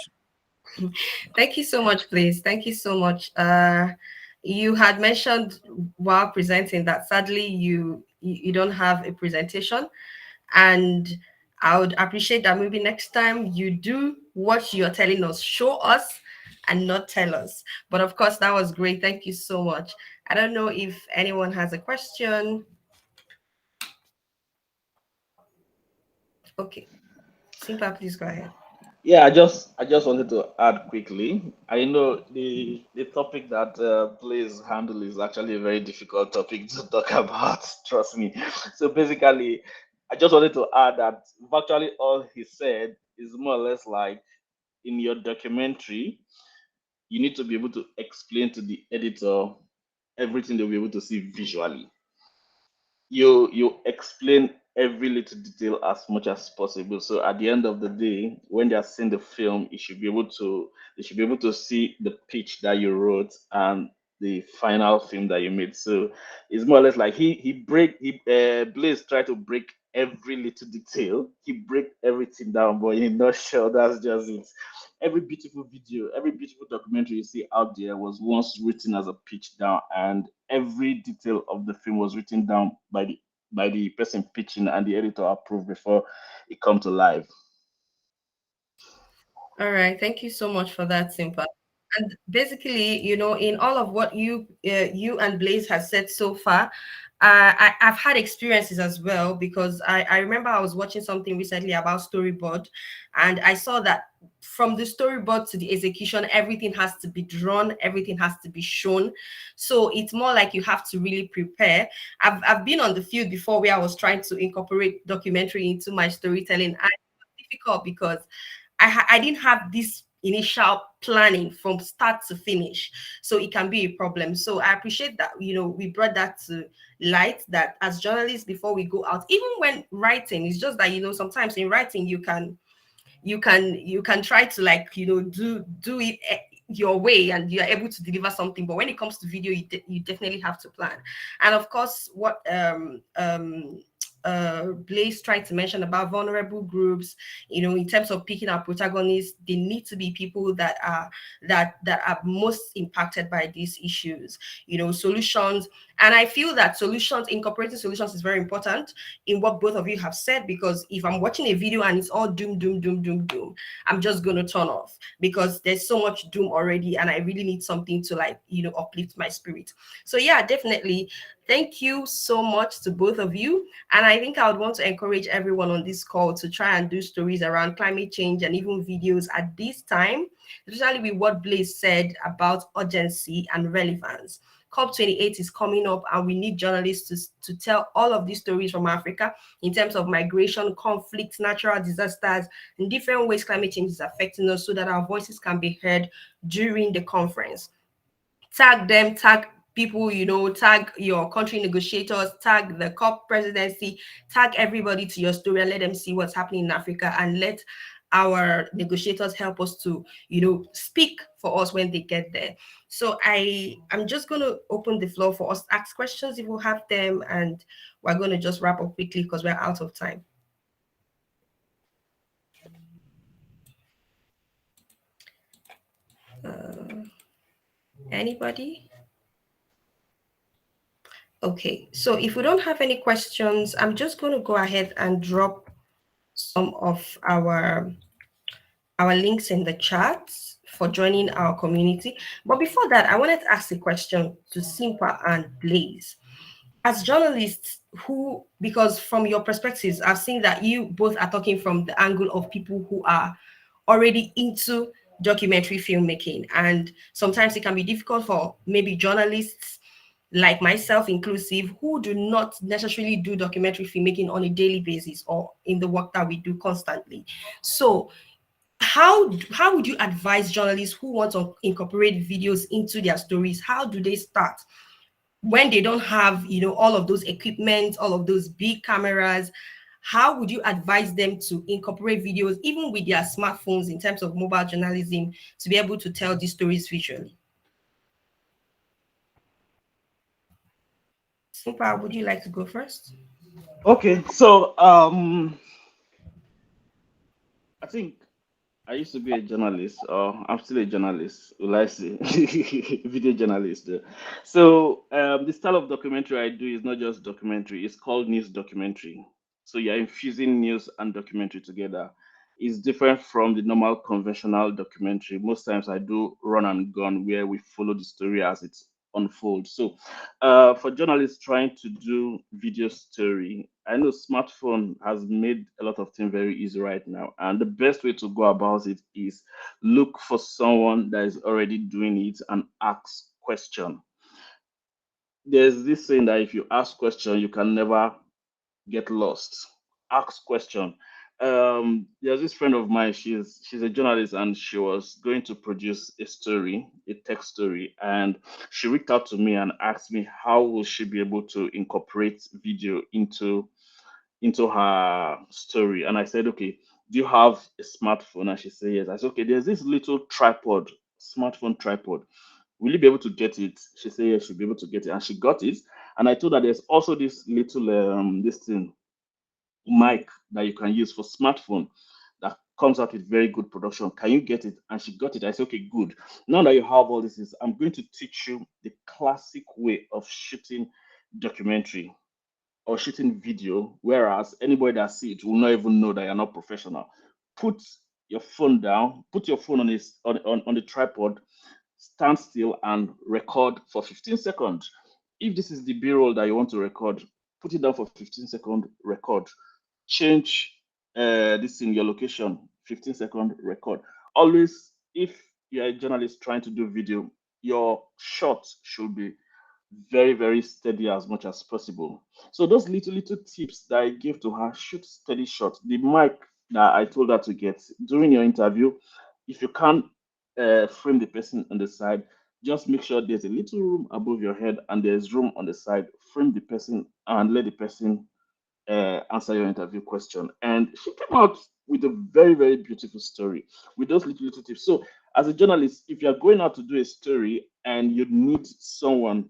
Thank you so much, please. Thank you so much. You had mentioned while presenting that sadly you don't have a presentation, and I would appreciate that maybe next time you do what you're telling us, show us and not tell us. But of course, that was great. Thank you so much. I don't know if anyone has a question. Okay, Simpa, please go ahead. Yeah, I just wanted to add quickly. I know the topic that Blaze handle is actually a very difficult topic to talk about. Trust me. So basically, I just wanted to add that virtually all he said is more or less like in your documentary, you need to be able to explain to the editor everything they'll be able to see visually. You explain every little detail as much as possible, so at the end of the day when they are seeing the film, it should be able to they should be able to see the pitch that you wrote and the final film that you made. So it's more or less like Blaze tried to break every little detail. He break everything down, but in a nutshell, that's just it. Every beautiful video, every beautiful documentary you see out there was once written as a pitch down, and every detail of the film was written down by the person pitching, and the editor approved before it come to life. All right, thank you so much for that, Simpa. And basically, in all of what you and Blaze has said so far, I've had experiences as well, because I remember I was watching something recently about storyboard, and I saw that from the storyboard to the execution, everything has to be drawn, everything has to be shown. So it's more like you have to really prepare. I've been on the field before where I was trying to incorporate documentary into my storytelling, and it was difficult because I didn't have this initial planning from start to finish, so it can be a problem. So I appreciate that we brought that to light, that as journalists, before we go out, even when writing, it's just that sometimes in writing you can try to, like, do it your way, and you're able to deliver something. But when it comes to video, you definitely have to plan. And of course, what Blaze tried to mention about vulnerable groups, in terms of picking our protagonists, they need to be people that are most impacted by these issues. Solutions, and I feel that incorporating solutions is very important in what both of you have said, because if I'm watching a video and it's all doom, doom, doom, doom, doom, I'm just going to turn off, because there's so much doom already, and I really need something to, like, uplift my spirit. So yeah, definitely. Thank you so much to both of you. And I think I would want to encourage everyone on this call to try and do stories around climate change and even videos at this time, especially with what Blaze said about urgency and relevance. COP28 is coming up, and we need journalists to tell all of these stories from Africa in terms of migration, conflict, natural disasters, in different ways climate change is affecting us, so that our voices can be heard during the conference. Tag them, tag people, tag your country negotiators, tag the COP presidency, tag everybody to your story, and let them see what's happening in Africa, and let our negotiators help us to speak for us when they get there. So I'm just going to open the floor for us to ask questions if we have them, and we're going to just wrap up quickly because we're out of time. Anybody? Okay, so if we don't have any questions, I'm just going to go ahead and drop some of our links in the chat for joining our community. But before that, I wanted to ask a question to Simpa and Blaze. As journalists because from your perspectives, I've seen that you both are talking from the angle of people who are already into documentary filmmaking. And sometimes it can be difficult for maybe journalists like myself inclusive, who do not necessarily do documentary filmmaking on a daily basis or in the work that we do constantly. So how would you advise journalists who want to incorporate videos into their stories? How do they start when they don't have all of those equipment, all of those big cameras? How would you advise them to incorporate videos even with their smartphones in terms of mobile journalism to be able to tell these stories visually? Simpa, would you like to go first? Okay, so I think I used to be a journalist, or I'm still a journalist, will I say, video journalist. So the style of documentary I do is not just documentary; it's called news documentary. So you're infusing news and documentary together. It's different from the normal conventional documentary. Most times I do run and gun, where we follow the story as it unfolds. So for journalists trying to do video story, I know smartphone has made a lot of things very easy right now, and the best way to go about it is look for someone that is already doing it and ask question. There's this saying that if you ask question, you can never get lost. Ask question. There's this friend of mine. She's a journalist, and she was going to produce a story, a text story, and she reached out to me and asked me how will she be able to incorporate video into her story. And I said, okay, do you have a smartphone? And she said yes. I said, okay, there's this little tripod, smartphone tripod. Will you be able to get it? She said yes, she'll be able to get it, and she got it. And I told her there's also this little this thing mic that you can use for smartphone that comes out with very good production. Can you get it? And she got it. I said, okay, good. Now that you have all this, I'm going to teach you the classic way of shooting documentary or shooting video, whereas anybody that see it will not even know that you're not professional. Put your phone down, put your phone on the tripod, stand still and record for 15 seconds. If this is the B-roll that you want to record, put it down for 15 seconds, record. Change this in your location, 15-second record. Always, if you're a journalist trying to do video, your shot should be very, very steady as much as possible. So those little tips that I gave to her, shoot steady shot. The mic that I told her to get during your interview, if you can't frame the person on the side, just make sure there's a little room above your head and there's room on the side. Frame the person and let the person answer your interview question. And she came out with a very, very beautiful story with those little tips. So, as a journalist, if you're going out to do a story and you need someone,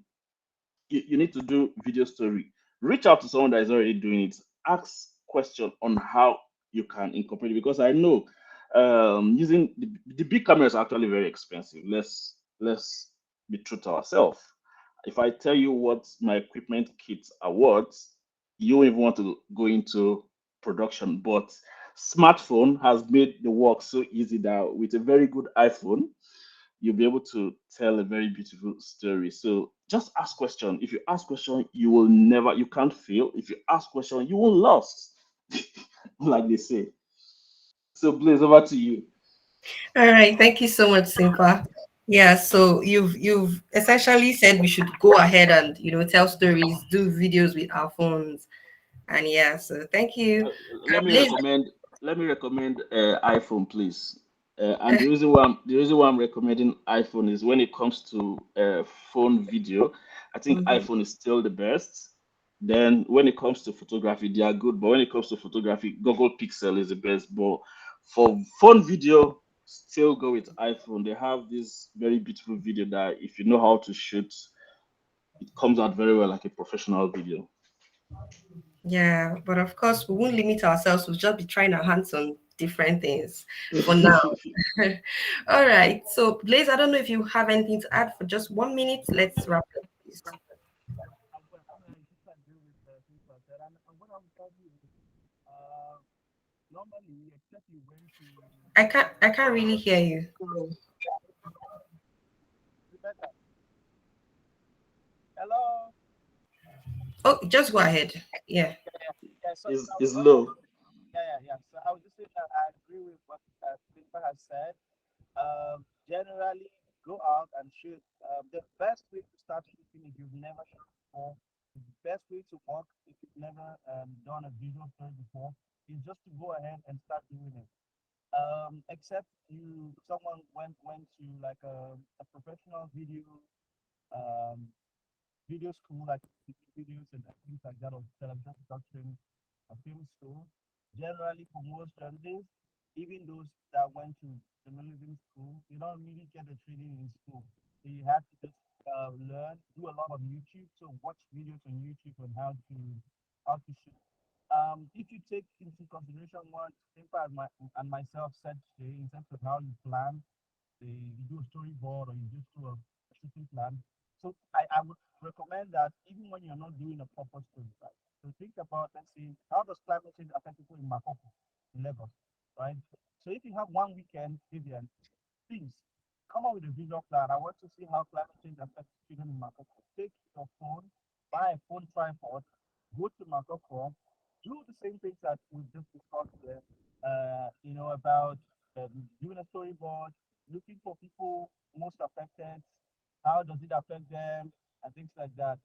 you need to do video story, reach out to someone that is already doing it. Ask question on how you can incorporate it, because I know using the big cameras are actually very expensive. Let's be true to ourselves. If I tell you what my equipment kits are worth, you won't even want to go into production. But smartphone has made the work so easy that with a very good iPhone, you'll be able to tell a very beautiful story. So just ask question. If you ask question, you can't fail. If you ask question, you won't lost, like they say. So Blaze, over to you. All right, thank you so much, Simpa. Yeah, so you've essentially said we should go ahead and tell stories, do videos with our phones, and yeah. So thank you, Uh, let me Blaze. recommend iPhone, please. And the reason why I'm recommending iPhone is when it comes to phone video, I think Mhm. iPhone is still the best. Then when it comes to photography, they are good, but when it comes to photography, Google Pixel is the best. But for phone video, still go with iPhone. They have this very beautiful video that if you know how to shoot, it comes out very well like a professional video. Yeah, but of course we won't limit ourselves. We'll just be trying our hands on different things for now. All right. So Blaze, I don't know if you have anything to add for just 1 minute. Let's wrap up, please. I disagree with people said, and what I would tell you is, normally, except you went to I can't really hear you. better. Hello. Oh, just go ahead. Yeah. Yeah. So Is low. yeah. So I would just say that I agree with what Philippa has said. Generally, go out and shoot. The best way to start shooting if you've never shot before, the best way to work if you've never done a visual story before, is just to go ahead and start doing it. Except someone went to like a professional um, video school, like videos and things like that, or television production, a film school. Generally, for most journalists, even those that went to journalism school, you don't really get the training in school. So you have to just learn, do a lot of YouTube. So watch videos on YouTube on how to shoot. if you take into consideration what Simpa and myself said today in terms of how you plan, you do a storyboard or you just do a shooting plan. So I would recommend that even when you're not doing a proper story, right? So think about, let's see, how does climate change affect people in Makoko, in Lagos, right? So if you have one weekend, Vivian, please come up with a visual plan. I want to see how climate change affects children in Makoko. Take your phone, buy a phone tripod, go to Makoko, do the same things that we just discussed there, about doing a storyboard, looking for people most affected, how does it affect them, and things like that.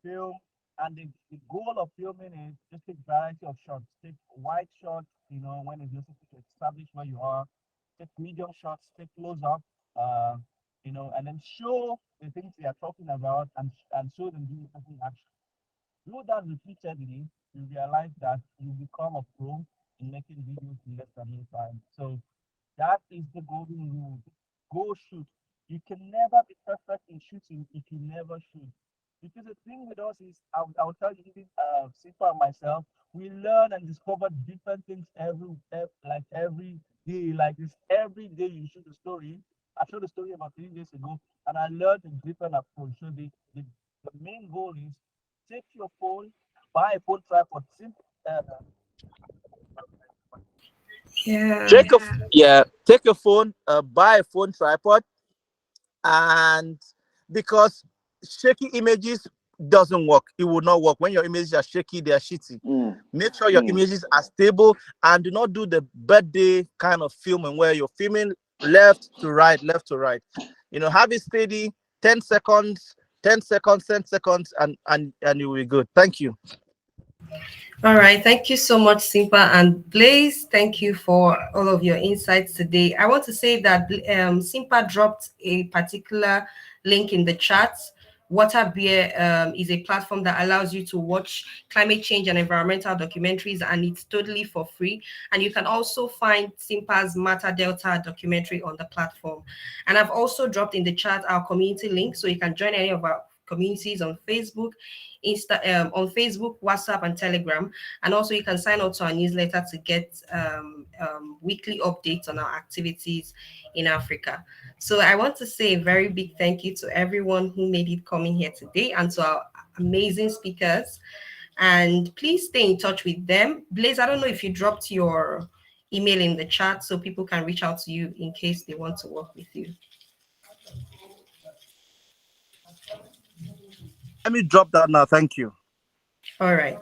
Film. And the goal of filming is just take variety of shots. Take wide shots, when it's necessary to establish where you are. Take medium shots, take close up, and then show the things they are talking about and show them doing something action. Do that repeatedly, you realize that you become a pro in making videos in less than no time. So that is the golden rule. Go shoot. You can never be perfect in shooting if you never shoot. Because the thing with us is, I'll tell you, even Sifa and myself, we learn and discover different things every day. Like this, every day you shoot a story. I showed a story about 3 days ago, and I learned a different approach. So the main goal is take your phone, buy a phone tripod. Yeah. Take your phone, buy a phone tripod, and because shaky images doesn't work, it will not work. When your images are shaky, they are shitty. Make sure your images are stable, and do not do the birthday kind of filming where you're filming left to right, left to right. Have it steady, 10 seconds, 10 seconds, 10 seconds, and you will be good. Thank you. All right. Thank you so much, Simpa and Blaze. Thank you for all of your insights today. I want to say that Simpa dropped a particular link in the chat. Water Beer is a platform that allows you to watch climate change and environmental documentaries, and it's totally for free. And you can also find Simpa's Mata Delta documentary on the platform. And I've also dropped in the chat our community link, so you can join any of our communities on Facebook, on Facebook, WhatsApp, and Telegram. And also you can sign up to our newsletter to get weekly updates on our activities in Africa. So I want to say a very big thank you to everyone who made it coming here today, and to our amazing speakers. And please stay in touch with them. Blaze, I don't know if you dropped your email in the chat so people can reach out to you in case they want to work with you. Let me drop that now. Thank you. All right.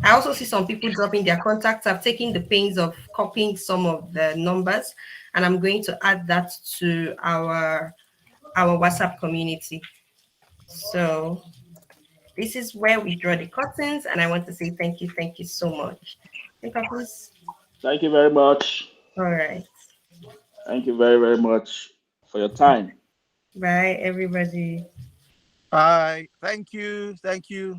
I also see some people dropping their contacts. I've taken the pains of copying some of the numbers, and I'm going to add that to our WhatsApp community. So this is where we draw the curtains, and I want to say thank you so much. Please. Thank you very much. All right. Thank you very, very much for your time. Bye, everybody. Bye. Thank you. Thank you.